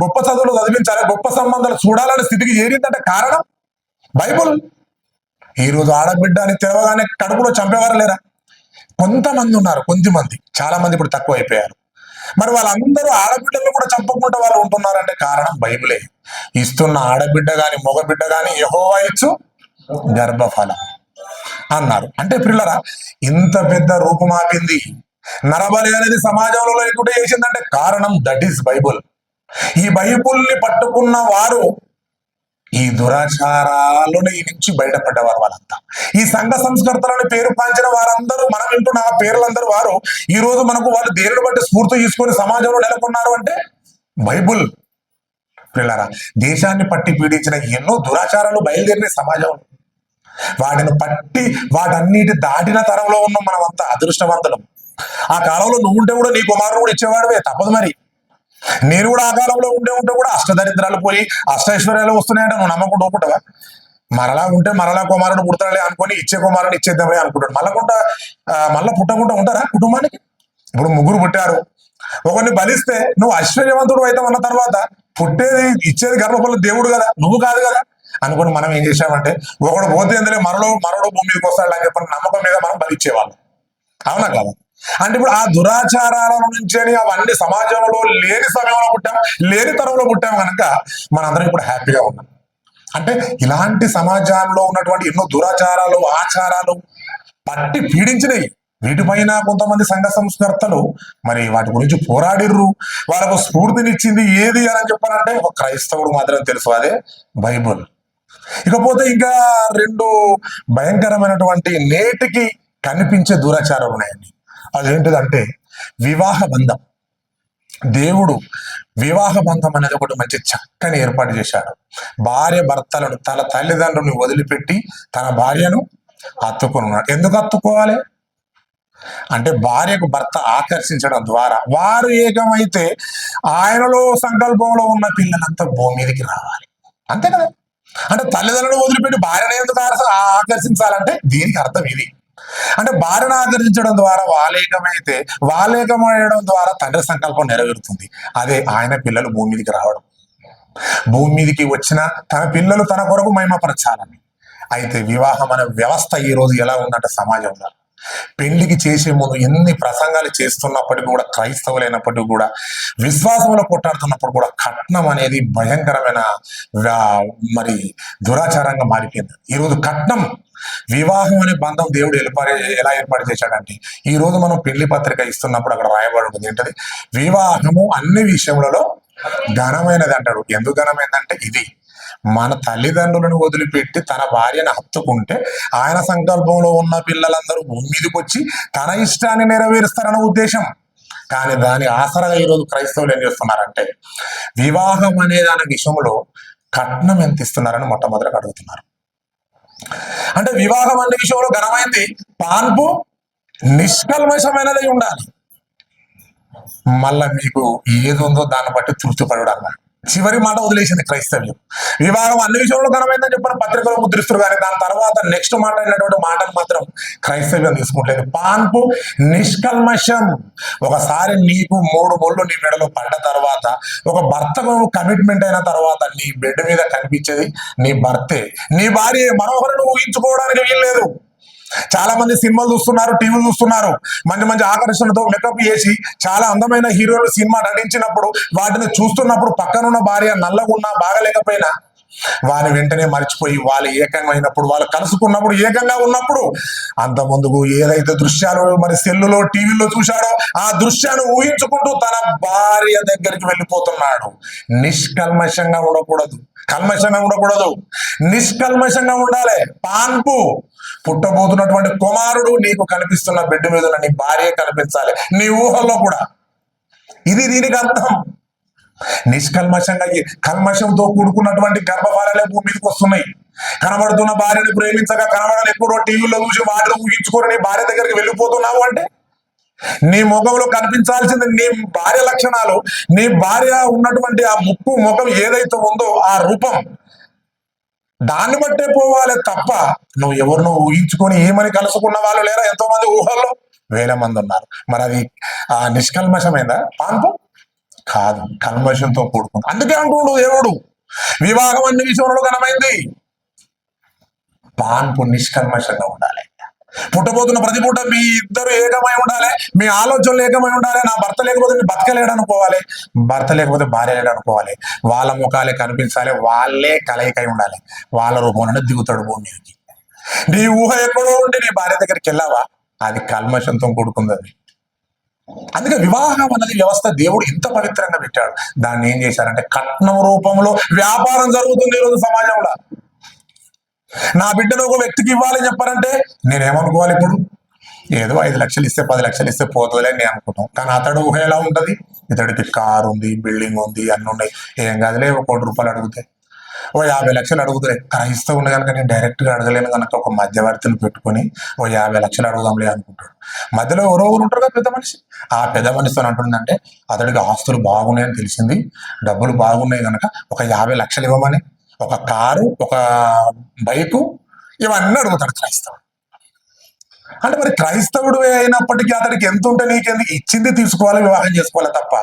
గొప్ప చదువులు చదివించాలి, గొప్ప సంబంధాలు చూడాలనే స్థితికి చేరిందంటే కారణం బైబుల్. ఈ రోజు ఆడబిడ్డని తెరవగానే కడుపులో చంపేవారు లేరా? కొంతమంది ఉన్నారు, కొద్దిమంది. చాలా మంది ఇప్పుడు తక్కువ అయిపోయారు. మరి వాళ్ళందరూ ఆడబిడ్డలు కూడా చంపకుండా వాళ్ళు ఉంటున్నారంటే కారణం బైబిలే. ఇస్తున్న ఆడబిడ్డ గాని మగబిడ్డ గాని యెహోవా ఇచ్చు గర్భఫలం అన్నారు. అంటే పిల్లరా ఇంత పెద్ద రూపుమాపింది నరబలి అనేది సమాజంలో లేకుండా చేసిందంటే కారణం దట్ ఈస్ బైబుల్. ఈ బైబుల్ని పట్టుకున్న వారు ఈ దురాచారాలను ఈ నుంచి బయటపడ్డవారు వాళ్ళంతా. ఈ సంఘ సంస్కర్తలను పేరు పాంచిన వారందరూ, మనం వింటున్న ఆ పేర్లందరూ వారు ఈ రోజు మనకు వాళ్ళు దేనిని బట్టి స్ఫూర్తి తీసుకొని సమాజంలో నెలకొన్నారు అంటే బైబుల్. పిల్లరా దేశాన్ని పట్టి పీడించిన ఎన్నో దురాచారాలు బయలుదేరిన సమాజంలో. వాటిని పట్టి వాటన్నిటి దాటిన తరంలో ఉన్నాం మనం అంతా అదృష్టవంతులం. ఆ కాలంలో నువ్వు ఉంటే కూడా నీ కుమారుడు కూడా ఇచ్చేవాడువే, తప్పదు మరి. నేను కూడా ఆ కాలంలో ఉంటే కూడా అష్టదరిద్రాలు పోయి అష్టైశ్వర్యాలు వస్తున్నాయంటే నువ్వు నమ్మకుండా ఊపుకుంటావా? మరలా ఉంటే మరలా కుమారుడు పుడతాడులే అనుకొని ఇచ్చే కుమారుడు ఇచ్చేద్దామని అనుకుంటాడు. మళ్ళా పుట్టకుండా ఉంటారా కుటుంబానికి? ఇప్పుడు ముగ్గురు పుట్టారు, ఒకరిని బలిస్తే నువ్వు ఐశ్వర్యవంతుడు అవుతావు అన్న తర్వాత పుట్టేది ఇచ్చేది గర్భఫలం దేవుడు కదా, నువ్వు కాదు కదా అనుకుని మనం ఏం చేసామంటే ఒకడు పోతే ఎందులో మరో భూమి మీదకి వస్తాడు అని చెప్పిన నమ్మకం మీద మనం బలిచ్చేవాళ్ళం. అవునా కదా? అంటే ఇప్పుడు ఆ దురాచారాల నుంచి అవన్నీ సమాజంలో లేని సమయంలో పుట్టాం, లేని తరంలో పుట్టాం కనుక మనందరం ఇప్పుడు హ్యాపీగా ఉన్నాం. అంటే ఇలాంటి సమాజంలో ఉన్నటువంటి ఎన్నో దురాచారాలు ఆచారాలు పట్టి పీడించినవి. వీటిపైన కొంతమంది సంఘ సంస్కర్తలు మరి వాటి గురించి పోరాడిర్రు, వాళ్ళకు స్ఫూర్తినిచ్చింది ఏది అని చెప్పాలంటే ఒక క్రైస్తవుడు మాత్రం తెలుసు, అదే బైబుల్. ఇకపోతే ఇంకా రెండు భయంకరమైనటువంటి నేటికి కనిపించే దురాచారాలు ఉన్నాయండి. అదేంటిదంటే వివాహ బంధం. దేవుడు వివాహ బంధం అనేది ఒకటి మంచి చక్కని ఏర్పాటు చేశాడు. భార్య భర్తలను తన తల్లిదండ్రులను వదిలిపెట్టి తన భార్యను హత్తుకున్నాడు. ఎందుకు హత్తుకోవాలి అంటే భార్యకు భర్త ఆకర్షించడం ద్వారా వారు ఏకమైతే ఆయనలో సంకల్పంలో ఉన్న పిల్లలంతా భూమి మీదకి రావాలి, అంతే కదా. అంటే తల్లిదండ్రులను వదిలిపెట్టి భార్యను ఎందుకు ఆకర్షించాలంటే దీనికి అర్థం ఇది. అంటే భార్యను ఆకర్షించడం ద్వారా వాళ్ళేకమయ్యడం ద్వారా తండ్రి సంకల్పం నెరవేరుతుంది. అదే ఆయన పిల్లలు భూమి మీదకి రావడం, భూమి మీదకి వచ్చిన తన పిల్లలు తన కొరకు మహిమపరచాలని. అయితే వివాహం అనే వ్యవస్థ ఈ రోజు ఎలా ఉందంటే సమాజంలో పెళ్లికి చేసే ముందు ఎన్ని ప్రసంగాలు చేస్తున్నప్పటికీ కూడా, క్రైస్తవులైనప్పటికీ కూడా, విశ్వాసంలో కొట్టాడుతున్నప్పుడు కూడా కట్నం అనేది భయంకరమైన మరి దురాచారంగా మారిపోయింది. ఈరోజు కట్నం, వివాహం అనే బంధం దేవుడు ఎలా ఏర్పాటు చేశాడంటే ఈ రోజు మనం పెళ్లి పత్రిక ఇస్తున్నప్పుడు అక్కడ రాయబడి ఉంటుంది ఏంటది, వివాహము అన్ని విషయములలో ఘనమైనది అంటాడు. ఎందుకు ఘనమైందంటే ఇది మన తల్లిదండ్రులను వదిలిపెట్టి తన భార్యను హత్తుకుంటే ఆయన సంకల్పంలో ఉన్న పిల్లలందరూ భూమి మీదకి వచ్చి తన ఇష్టాన్ని నెరవేరుస్తారన్న ఉద్దేశం. కానీ దాని ఆసరగా ఈరోజు క్రైస్తవులు ఏం చేస్తున్నారంటే వివాహం అనే దాని విషయంలో కట్నం ఎంత ఇస్తున్నారని మొట్టమొదటిగా అడుగుతున్నారు. అంటే వివాహం అనే విషయంలో ఘనమైంది, పాన్పు నిష్కల్మషమైనదై ఉండాలి. మళ్ళా మీకు ఏది ఉందో దాన్ని బట్టి తృప్తిపడు అన్నారు. చివరి మాట వదిలేసింది క్రైస్తవ్యం. వివాహం అన్ని విషయంలో ఘనమైందని చెప్పిన పత్రికలో ముద్రిస్తారు, కానీ దాని తర్వాత నెక్స్ట్ మాట అయినటువంటి మాటను మాత్రం క్రైస్తవ్యం తీసుకుంటలేదు. పాన్పు నిష్కల్మషం. ఒకసారి నీకు 3 ముళ్ళు నీ మెడలో పడ్డ తర్వాత, ఒక భర్తకు కమిట్మెంట్ అయిన తర్వాత నీ బెడ్ మీద కనిపించేది నీ భర్తే, నీ భార్య. మరొకరిని ఊహించుకోవడానికి వీల్లేదు. చాలా మంది సినిమాలు చూస్తున్నారు, టీవీలు చూస్తున్నారు, మంచి మంచి ఆకర్షణతో మేకప్ చేసి చాలా అందమైన హీరోలు సినిమా నటించినప్పుడు వాటిని చూస్తున్నప్పుడు పక్కనున్న భార్య నల్లగున్నా బాగలేకపోయినా వాని వెంటనే మర్చిపోయి వాళ్ళు ఏకంగా వాళ్ళు కలుసుకున్నప్పుడు ఏకంగా ఉన్నప్పుడు అంత ముందుకు ఏదైతే దృశ్యాలు మరి సెల్లులో టీవీలో చూశాడో ఆ దృశ్యాన్ని ఊహించుకుంటూ తన భార్య దగ్గరికి వెళ్ళిపోతున్నాడు. నిష్కల్మషంగా ఉండకూడదు, నిష్కల్మషంగా ఉండాలి. పాన్పు, పుట్టబోతున్నటువంటి కుమారుడు నీకు కనిపిస్తున్న బిడ్డ మీద నీ భార్య కనిపించాలి, నీ ఊహల్లో కూడా. ఇది దీనికి అర్థం. నిష్కల్మషంగా కల్మషంతో కూడుకున్నటువంటి గర్భఫలాలే భూమి మీదకి వస్తున్నాయి. కనబడుతున్న భార్యను ప్రేమించగా కనబడాలి ఎప్పుడో టీవీలో చూసి వాటిని ఊహించుకొని నీ భార్య దగ్గరికి వెళ్ళిపోతున్నావు అంటే నీ ముఖంలో కనిపించాల్సింది నీ భార్య లక్షణాలు, నీ భార్య ఉన్నటువంటి ఆ ముక్కు ముఖం ఏదైతే ఉందో ఆ రూపం, దాన్ని బట్టే పోవాలి తప్ప నువ్వు ఎవరినో ఊహించుకొని ఏమని కలుసుకున్న వాళ్ళు లేరా? ఎంతో మంది ఊహల్లో 1000 మంది ఉన్నారు. మరి అది ఆ నిష్కల్మషమైందా? పాన్పు కాదు, కల్మషంతో కూడుకుంది. అందుకే అంటున్నాడు దేవుడు వివాహం అన్ని విషయంలో ఘనమైంది, పాన్పు నిష్కల్మషంగా ఉండాలి. పుట్టబోతున్న ప్రతి పూట మీ ఇద్దరు ఏకమై ఉండాలి, మీ ఆలోచనలు ఏకమై ఉండాలి. నా భర్త లేకపోతే నీ బతకలేడు అనుకోవాలి, భర్త లేకపోతే భార్య లేడు అనుకోవాలి. వాళ్ళ ముఖాలే కనిపించాలి, వాళ్ళే కలయికై ఉండాలి. వాళ్ళ రూపంలోనే దిగుతాడు భూమి మీదకి. నీ ఊహ ఎక్కడో ఉండి నీ భార్య దగ్గరికి వెళ్ళావా, అది కల్మషంతో కూడుకుంది. అది అందుకే వివాహం అన్నది వ్యవస్థ దేవుడు ఇంత పవిత్రంగా పెట్టాడు. దాన్ని ఏం చేశారంటే కట్నం రూపంలో వ్యాపారం జరుగుతుంది ఈరోజు సమాజంలో. నా బిడ్డను ఒక వ్యక్తికి ఇవ్వాలని చెప్పారంటే నేనేమనుకోవాలి? ఇప్పుడు ఏదో 5 లక్షలు ఇస్తే 10 లక్షలు ఇస్తే పోతుందిలే నేను అనుకుంటాం. కానీ అతడు ఊహ ఎలా ఉంటది? ఇతడికి కారు ఉంది, బిల్డింగ్ ఉంది, అన్ని ఉన్నాయి. ఏం కాదులే, 1 కోటి రూపాయలు అడిగితే ఓ 50 లక్షలు అడుగుతులే, క్రైస్తవుని కనుక నేను డైరెక్ట్గా అడగలేను కనుక ఒక మధ్యవర్తిని పెట్టుకొని ఓ 50 లక్షలు అడుగుదాంలే అనుకుంటాడు. మధ్యలో ఎవరో ఉంటారు కదా పెద్ద మనిషి, ఆ పెద్ద మనిషితో అంటుందంటే అతడికి ఆస్తులు బాగున్నాయని తెలిసింది, డబ్బులు బాగున్నాయి కనుక ఒక 50 లక్షలు ఇవ్వమని, ఒక కారు, ఒక బైకు, ఇవన్నీ అడుగుతాడు క్రైస్తవుడు. అంటే మరి క్రైస్తవుడు అయినప్పటికీ అతడికి ఎంత ఉంటే నీకెందుకు, ఇచ్చింది తీసుకోవాలి, వివాహం చేసుకోవాలి తప్ప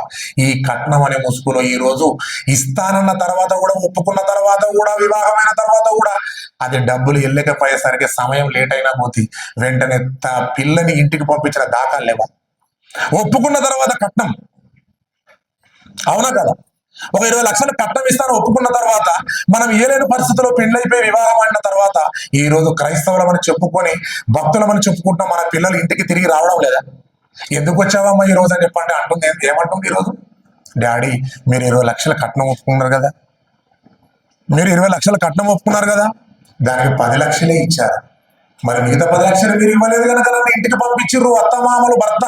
ఈ కట్నం అనే ముసుగులో ఈ రోజు ఇస్తానన్న తర్వాత కూడా, ఒప్పుకున్న తర్వాత కూడా, వివాహమైన తర్వాత కూడా అది డబ్బులు వెళ్ళకపోయేసరికి సమయం లేట్ అయినా పోతే వెంటనే పిల్లని ఇంటికి పంపించిన దాఖలు లేవా? ఒప్పుకున్న తర్వాత కట్నం, అవునా కదా? ఒక 20 లక్షలు కట్నం ఇస్తాను ఒప్పుకున్న తర్వాత మనం ఏలేని పరిస్థితిలో పెళ్ళైపోయి వివాహం అయిన తర్వాత ఈ రోజు క్రైస్తవులమని చెప్పుకొని భక్తులమని చెప్పుకుంటాం, మన పిల్లలు ఇంటికి తిరిగి రావడం లేదా? ఎందుకు వచ్చావమ్మా ఈ రోజు అని చెప్పంటే అంటుంది, ఏమంటుంది ఈరోజు, డాడీ మీరు 20 లక్షల కట్నం ఒప్పుకున్నారు కదా, మీరు 20 లక్షల కట్నం ఒప్పుకున్నారు కదా, దానికి 10 లక్షలే ఇచ్చారు, మరి మిగతా 10 లక్షలు మీరు ఇవ్వలేదు కనుక నన్ను ఇంటికి పంపించిర్రు అత్తమామలు భర్త.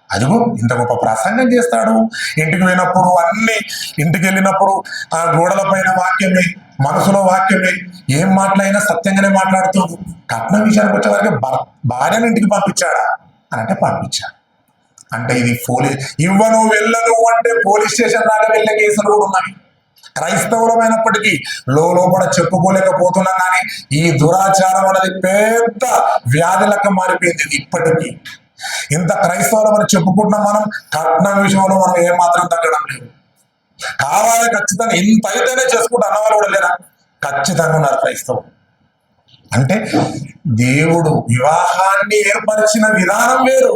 అదిగో ఇంత గొప్ప ప్రసంగం చేస్తాడు, ఇంటికి పోయినప్పుడు అన్ని, ఇంటికి వెళ్ళినప్పుడు ఆ గోడల పైన వాక్యమే, మనసులో వాక్యమే, ఏం మాటలైనా సత్యంగానే మాట్లాడుతూ కట్నం విషయానికి వచ్చే వరకు భార్యను ఇంటికి పంపించాడా అని అంటే పంపించాడు. అంటే ఇది పోలీస్, ఇవ్వను వెళ్ళను అంటే పోలీస్ స్టేషన్ దాకా వెళ్ళే కేసులు కూడా ఉన్నాయి. క్రైస్తవులమైనప్పటికీ లోపల చెప్పుకోలేకపోతున్నాం, కానీ ఈ దురాచారం అనేది పెద్ద వ్యాధి లెక్క మారిపోయింది ఇప్పటికీ. ఇంత క్రైస్తవులు మనం చెప్పుకుంటున్నాం, మనం కట్నం విషయంలో మనం ఏమాత్రం తగ్గడం లేదు. కావాలి ఖచ్చితంగా ఇంత అయితేనే చేసుకుంటూ అన్నవాళ్ళు కూడా లేరా? ఖచ్చితంగా ఉన్నారు క్రైస్తవులు. అంటే దేవుడు వివాహాన్ని ఏర్పరిచిన విధానం వేరు,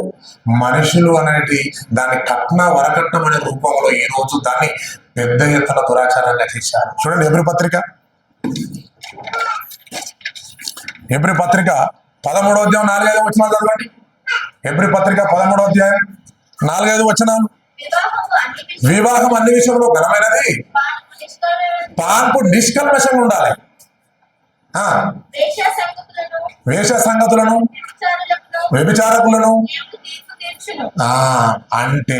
మనుషులు అనేది దాని కట్న వరకట్నం అనే రూపంలో ఈ రోజు దాన్ని పెద్ద ఎత్తున దురాచారంగా చేశారు. చూడండి ఎబ్రీ పత్రిక 13వ అధ్యాయం 4-5 వచనాలు చదవండి. ఎబ్రీ పత్రిక 13వ అధ్యాయం 4-5 వచనాలు. వివాహం అన్ని విషయంలో ఘనమైనది, పాన్పు నిష్కల్మషంగా ఉండాలి, వేష సంగతులను, వ్యభిచారకులను. అంటే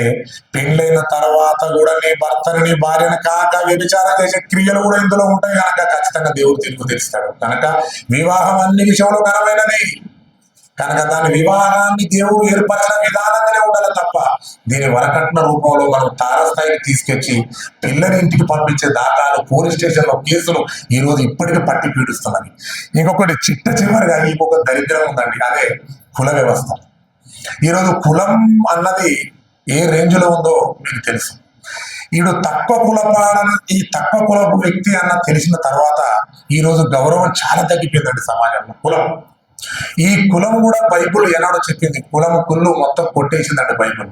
పెళ్ళైన తర్వాత కూడా నీ భర్తని, నీ భార్యను కాక వ్యభిచారం చేసే క్రియలు కూడా ఇందులో ఉంటాయి కనుక ఖచ్చితంగా దేవుడు తీర్పు తీరుస్తాడు. కనుక వివాహం అన్ని విషయంలో ఘనమైనది కనుక దాని వివాహాన్ని దేవుడు ఏర్పరిచిన విధానంగానే ఉండాలి తప్ప దీని వరకట్న రూపంలో మనం తారస్థాయికి తీసుకొచ్చి పిల్లని ఇంటికి పంపించే దాఖలు, పోలీస్ స్టేషన్లో కేసులు ఈ రోజు ఇప్పటికీ పట్టి పీడిస్తున్నది. ఇంకొకటి చిట్ట చివరిగా ఇంకొక దరిద్రం ఉందండి, అదే కుల వ్యవస్థ. ఈరోజు కులం అన్నది ఏ రేంజ్లో ఉందో మీకు తెలుసు. ఈడు తక్కువ కులపాడని, ఈ తక్కువ కులపు వ్యక్తి అన్న తెలిసిన తర్వాత ఈరోజు గౌరవం చాలా తగ్గిపోయిందండి సమాజంలో. కులం, ఈ కులం కూడా బైబుల్ ఏనాడో చెప్పింది, కుళ్ళు మొత్తం కొట్టేసిందండి బైబుల్.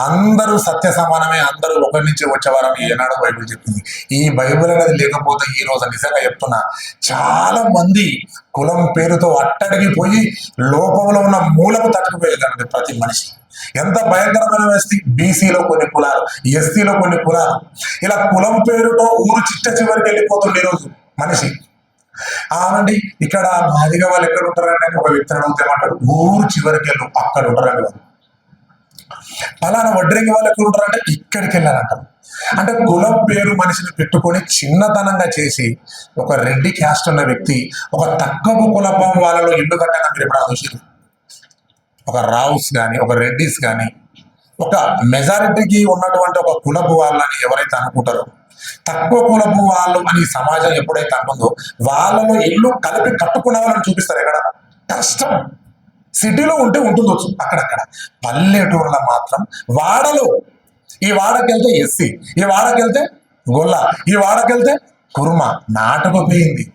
అందరూ సత్య సమానమే, అందరూ ఒకరి నుంచి వచ్చేవారని ఏనాడో బైబుల్ చెప్పింది. ఈ బైబుల్ అనేది లేకపోతే ఈ రోజు నిజంగా చెప్తున్నా చాలా మంది కులం పేరుతో అట్టడిగిపోయి లోపంలో ఉన్న మూలకు తట్టుకుపోయేదండి ప్రతి మనిషి. ఎంత భయంకరమైన వ్యక్తి, బీసీలో కొన్ని కులాలు, ఎస్సీలో కొన్ని కులాలు, ఇలా కులం పేరుతో ఊరు చిట్ట చివరికి వెళ్ళిపోతుంది ఈరోజు మనిషి. అవునండి, ఇక్కడ మాదిగ వాళ్ళు ఎక్కడ ఉంటారంటే ఒక వ్యక్తిని అడుగుతామంటాడు, ఊరు చివరికి వెళ్ళు అక్కడ ఉంటారండి వాళ్ళు. పలానా వడ్రంగి వాళ్ళు ఎక్కడ ఉంటారంటే ఇక్కడికి వెళ్ళారంటారు. అంటే కులం పేరు మనిషిని పెట్టుకొని చిన్నతనంగా చేసి ఒక రెడ్డి క్యాస్ట్ ఉన్న వ్యక్తి ఒక తక్కువ కులపం వాళ్ళలో ఇల్లు కట్టగా మీరు ఎప్పుడు ఆలోచించారు? ఒక రావుస్ కానీ, ఒక రెడ్డిస్ కానీ, ఒక మెజారిటీకి ఉన్నటువంటి ఒక కులపు వాళ్ళని ఎవరైతే అనుకుంటారో, తక్కువ కులపు వాళ్ళు అని సమాజం ఎప్పుడైతే అనుకుందో వాళ్ళలో ఇల్లు కలిపి కట్టుకునే వాళ్ళని చూపిస్తారు. ఎక్కడ కష్టం, సిటీలో ఉంటే ఉంటుండొచ్చు అక్కడక్కడ, పల్లెటూరులో మాత్రం వాడలు, ఈ వాడకెళ్తే ఎస్సీ, ఈ వాడకెళ్తే గొల్ల, ఈ వాడకెళ్తే కుర్మ నాటుకుపోయింది.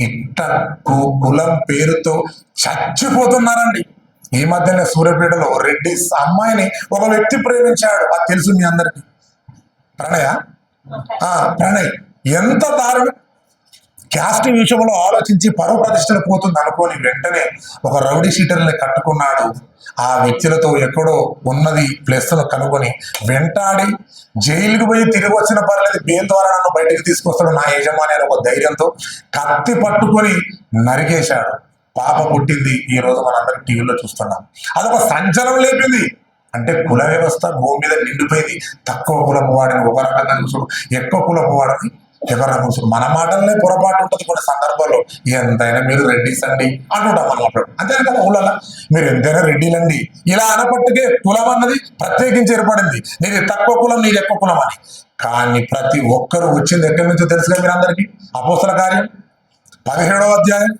ఇట్ట కులం పేరుతో చచ్చిపోతున్నారండి. ఈ మధ్యనే సూర్యాపేటలో రెడ్డి అమ్మాయిని ఒక వ్యక్తి ప్రేమించాడు, అది తెలుసు మీ అందరికి, ప్రణయ్. ఎంత దారుణం! క్యాస్టింగ్ విషయంలో ఆలోచించి పరువు ప్రతిష్టలు పోతుంది అనుకోని వెంటనే ఒక రౌడీ షీటర్ని కట్టుకున్నాడు. ఆ వ్యక్తులతో ఎక్కడో ఉన్నది ప్లస్ కనుగొని వెంటాడి జైలుకి పోయి తిరిగి వచ్చిన పర్లేదు, బెయిల్ ద్వారా నన్ను బయటకు తీసుకొస్తాడు నా యజమాని అని ఒక ధైర్యంతో కత్తి పట్టుకొని నరికేశాడు. పాప పుట్టింది. ఈ రోజు మనందరం టీవీలో చూస్తున్నాం. అదొక సంచలనం లేపింది. అంటే కుల వ్యవస్థ భూమి మీద నిండిపోయింది. తక్కువ కులపు వాడిని ఒక రకంగా చూసుడు, ఎక్కువ కులపు వాడిని ఎవరైనా కూర్చొని మన మాటలనే పొరపాటు ఉంటుంది కొన్ని సందర్భాల్లో. ఎంతైనా మీరు రెడ్డిస్ అండి అంటుంటాం మనం అప్పుడు. అంతేనా కదా ఊళ్ళలో, మీరు ఎంతైనా రెడ్డిలండి ఇలా అనపట్టుకే కులం అన్నది ప్రత్యేకించి ఏర్పడింది. నీది తక్కువ కులం, నీది ఎక్కువ కులం అని. కానీ ప్రతి ఒక్కరు వచ్చింది ఎక్కడి నుంచో తెలుసుగా మీరు అందరికీ. అపోస్తల కార్యం 17వ అధ్యాయం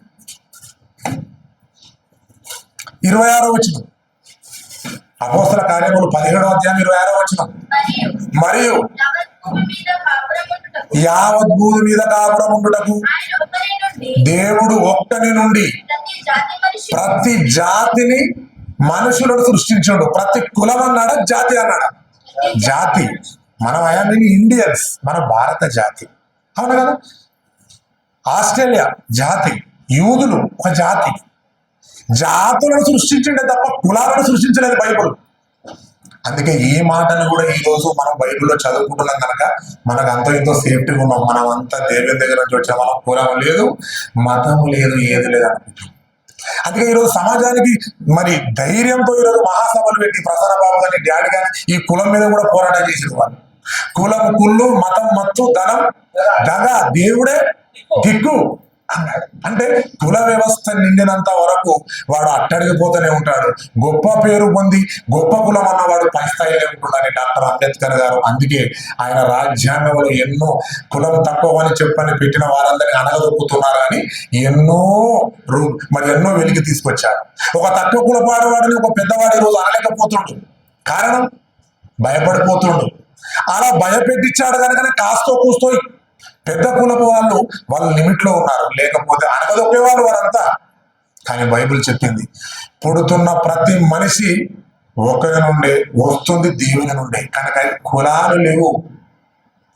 26వ వచనం. అపోస్తల కార్యములు 17వ అధ్యాయం 26వ వచనం. మరియు యావత్ భూమి మీద కాపురం ఉండుటకు దేవుడు ఒక్కని నుండి ప్రతి జాతిని మనుషులను సృష్టించాడు. ప్రతి కులం అన్నాడా, జాతి అన్నాడా? జాతి. మనం ఐ ఇండియన్స్, మన భారత జాతి, అవును కదా. ఆస్ట్రేలియా జాతి, యూదులు ఒక జాతి. జాతులను సృష్టించండి తప్ప కులాలను సృష్టించలేదు బైబుల్. అందుకే ఈ మాటను కూడా ఈ రోజు మనం బైబిల్లో చదువుకుంటున్నాం కనుక మనకు అంత ఇంతో సేఫ్టీగా ఉన్నాం. మనం అంతా దేవుని దగ్గర నుంచి వచ్చాం. మనం కులం లేదు, మతం లేదు, ఏది లేదు అనుకుంటాం. అందుకే ఈరోజు సమాజానికి మరి ధైర్యంతో ఈరోజు మహాసభలు పెట్టి ప్రసార బాబు కానీ డాడీ కానీ ఈ కులం మీద కూడా పోరాటం చేసిన వాళ్ళు. కులం కుళ్ళు, మతం మత్తు, ధనం దగ, దేవుడే దిక్కు అన్నాడు. అంటే కుల వ్యవస్థ నిండినంత వరకు వాడు అట్టడిగిపోతూనే ఉంటాడు. గొప్ప పేరు పొంది గొప్ప కులం అన్నవాడు పై స్థాయిలో ఉంటుండని డాక్టర్ అంబేద్కర్ గారు. అందుకే ఆయన రాజ్యాంగంలో ఎన్నో కులం తక్కువ అని చెప్పని పెట్టిన వారందరినీ అనగదొక్కుతున్నారు అని ఎన్నో వెలికి తీసుకొచ్చారు. ఒక తక్కువ కులపాడవాడిని ఒక పెద్దవాడి రోజు అనలేకపోతుండు. కారణం భయపడిపోతుండు. అలా భయపెట్టించాడు కనుక కాస్తో కూస్తో పెద్ద కులపు వాళ్ళ లిమిట్ లో ఉన్నారు. లేకపోతే అనగదొక్కేవాళ్ళు వారంతా. కానీ బైబిల్ చెప్పింది పుడుతున్న ప్రతి మనిషి ఒకరి నుండే వస్తుంది, దేవుని నుండే. కనుక కులాలు లేవు,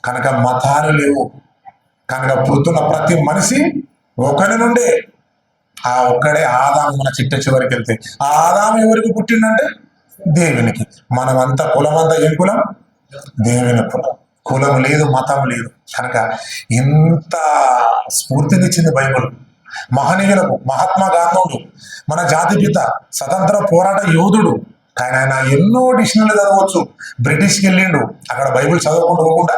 కనుక మతాలు లేవు, కనుక పుడుతున్న ప్రతి మనిషి ఒకరి నుండే. ఆ ఒక్కడే ఆదాము. మన చిట్ట చివరికి వెళ్తే ఆ ఆదాము ఎవరికి పుట్టిందంటే దేవునికి. మనమంతా కులమంతా ఏం కులం? దేవుని కులం. కులం లేదు, మతం లేదు. కనుక ఇంత స్ఫూర్తినిచ్చింది బైబిల్ మహనీయులకు. మహాత్మా గాంధీ మన జాతిపిత, స్వతంత్ర పోరాట యోధుడు. కానీ ఆయన ఎన్నో డిక్షనరీలు చదవచ్చు. బ్రిటిష్కి వెళ్ళిండు, అక్కడ బైబిల్ చదవకుండా పోకుండా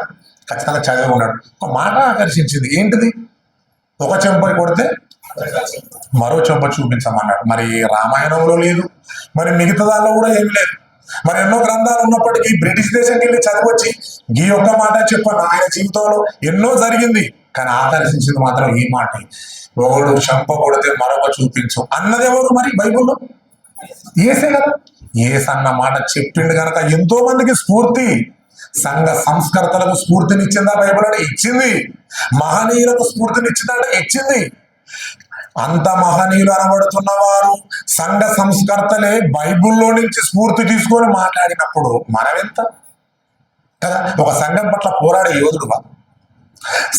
ఖచ్చితంగా చదివి ఉన్నాడు. ఒక మాట ఆకర్షించింది. ఏంటిది? ఒక చెంప కొడితే మరో చెంప చూపించమన్నాడు. మరి రామాయణంలో లేదు, మరి మిగతా దానిలో కూడా ఏమి లేదు. మరి ఎన్నో గ్రంథాలు ఉన్నప్పటికీ బ్రిటిష్ దేశానికి వెళ్ళి చదివచ్చి ఈ ఒక్క మాట చెప్పాను. ఆయన జీవితంలో ఎన్నో జరిగింది, కానీ ఆకర్షించింది మాత్రం ఈ మాట. ఒకడు చంప కొడితే మరొక చూపించు అన్నది ఎవరు? మరి బైబుల్లో ఏసే కదా. ఏసు అన్న మాట చెప్పిండు కనుక ఎంతో మందికి స్ఫూర్తి. సంఘ సంస్కర్తలకు స్ఫూర్తినిచ్చిందా బైబిల్? అంటే ఇచ్చింది. మహనీయులకు స్ఫూర్తినిచ్చిందంటే ఇచ్చింది. అంత మహనీయులు అనబడుతున్న వారు సంఘ సంస్కర్తలే బైబిల్లో నుంచి స్ఫూర్తి తీసుకొని మాట్లాడినప్పుడు మనమెంత కదా. ఒక సంఘం పట్ల పోరాడే యోధుడుగా,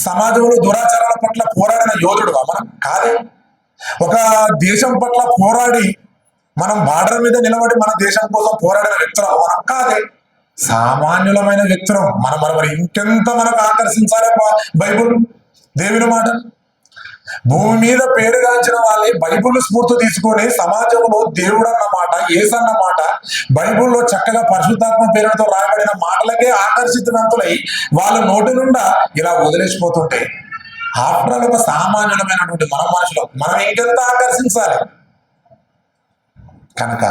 సమాజంలో దురాచారాల పట్ల పోరాడిన యోధుడుగా మనం కాదే. ఒక దేశం పట్ల పోరాడి మనం బార్డర్ మీద నిలబడి మన దేశం కోసం పోరాడిన వ్యక్తులు మనం కాదే. సామాన్యులమైన వ్యక్తులు మనం. మరి ఇంకెంత మనకు ఆకర్షించాలి బైబుల్, దేవుని మాట. భూమి మీద పేరుగాంచిన వాళ్ళే బైబిల్ స్ఫూర్తి తీసుకొని సమాజంలో దేవుడు అన్నమాట, యేసు అన్నమాట బైబిల్లో చక్కగా పరిశుద్ధాత్మ పేరుతో రాయబడిన మాటలకే ఆకర్షితులంతులై వాళ్ళ నోటి నుండా ఇలా వదిలేసిపోతుంటే ఆఫ్టర్ ఆల్ ఒక సామాన్యులమైనటువంటి మన మనుషులు మనం ఇంకెంత ఆకర్షించాలి. కనుక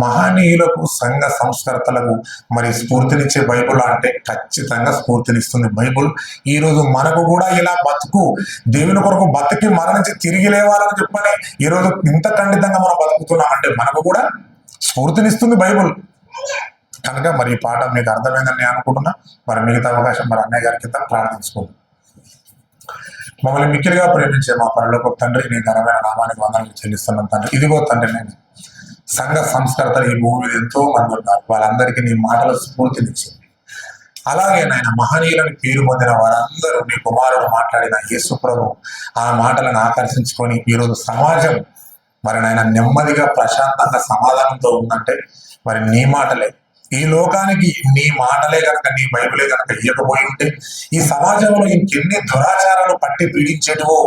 మహనీయులకు, సంఘ సంస్కర్తలకు మరి స్ఫూర్తినిచ్చే బైబుల్ అంటే ఖచ్చితంగా స్ఫూర్తినిస్తుంది బైబుల్. ఈరోజు మనకు కూడా ఇలా బతుకు, దేవుని కొరకు బతికి మరణించి తిరిగి లేవాలని చెప్పని ఈరోజు ఇంత ఖండితంగా మనం బతుకుతున్నామంటే మనకు కూడా స్ఫూర్తినిస్తుంది బైబుల్. కనుక మరి ఈ పాఠం మీకు అర్థమైందని నేను అనుకుంటున్నా. మరి మిగతా అవకాశం మరి అన్నయ్య గారి కింద ప్రార్థించుకుందాం. మమ్మల్ని మిక్కిలిగా ప్రేమించే మా పరలోక తండ్రి, నీ ఘనమైన నామానికి వందనాలు చెల్లిస్తున్నాను తండ్రి. ఇదిగో తండ్రి, నేను సంఘ సంస్కర్తలు ఈ భూమి మీద ఎంతో మంది ఉన్నారు. వాళ్ళందరికీ నీ మాటలు స్ఫూర్తినిచ్చింది. అలాగే నాయన మహనీయులను పేరు పొందిన వారందరూ నీ కుమారుడు మాట్లాడిన యేసు ప్రభు ఆ మాటలను ఆకర్షించుకొని ఈరోజు సమాజం మరి నాయన నెమ్మదిగా, ప్రశాంతంగా, సమాధానంతో ఉందంటే మరి నీ మాటలే. ఈ లోకానికి నీ మాటలే కనుక, నీ బైబిలే కనుక ఇవ్వకపోయి ఉంటే ఈ సమాజంలో ఇంకెన్ని దురాచారాలు పట్టి పీడించేటివో.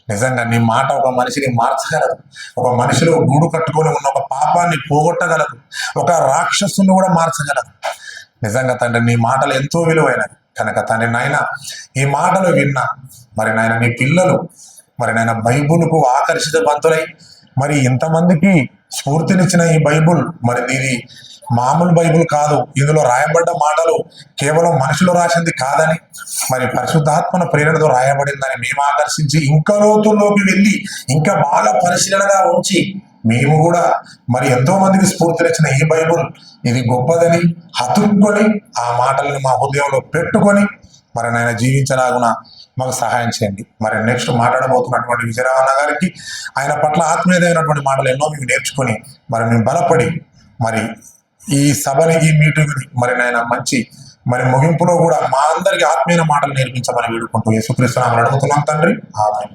నిజంగా నీ మాట ఒక మనిషిని మార్చగలదు. ఒక మనిషిలో గూడు కట్టుకొని ఉన్న ఒక పాపాన్ని పోగొట్టగలదు. ఒక రాక్షసుని కూడా మార్చగలదు. నిజంగా తండ్రి, నీ మాటలు ఎంతో విలువైనవి. కనుక తండ్రి నాయన ఈ మాటలు విన్నా మరి నాయన నీ పిల్లలు మరి నాయన బైబుల్కు ఆకర్షిత బంతులై మరి ఇంతమందికి స్ఫూర్తినిచ్చిన ఈ బైబుల్ మరి నీది మామూలు బైబుల్ కాదు, ఇందులో రాయబడ్డ మాటలు కేవలం మనుషులు రాసింది కాదని మరి పరిశుద్ధాత్మన ప్రేరణతో రాయబడిందని మేము ఆకర్షించి ఇంకా లోతుల్లోకి వెళ్ళి ఇంకా బాగా పరిశీలనగా ఉంచి మేము కూడా మరి ఎంతో మందికి స్ఫూర్తినిచ్చిన ఈ బైబుల్ ఇది గొప్పదని హత్తుకొని ఆ మాటలను మా హృదయంలో పెట్టుకొని మరి నాయన జీవించలాగున మాకు సహాయం చేయండి. మరి నెక్స్ట్ మాట్లాడబోతున్నటువంటి విజయరామన్న గారికి ఆయన పట్ల ఆత్మీయమైనటువంటి మాటలు ఎన్నో మేము నేర్చుకొని మరి మేము బలపడి మరి ఈ సభని ఈ మీటింగ్ని మరి నాయన మంచి మరి ముగింపులో కూడా మా అందరికి ఆత్మీయ మాటలు నేర్పించమని వేడుకుంటూ యేసుక్రీస్తు నామమున అడుగుతున్నాం తండ్రి, ఆమేన్.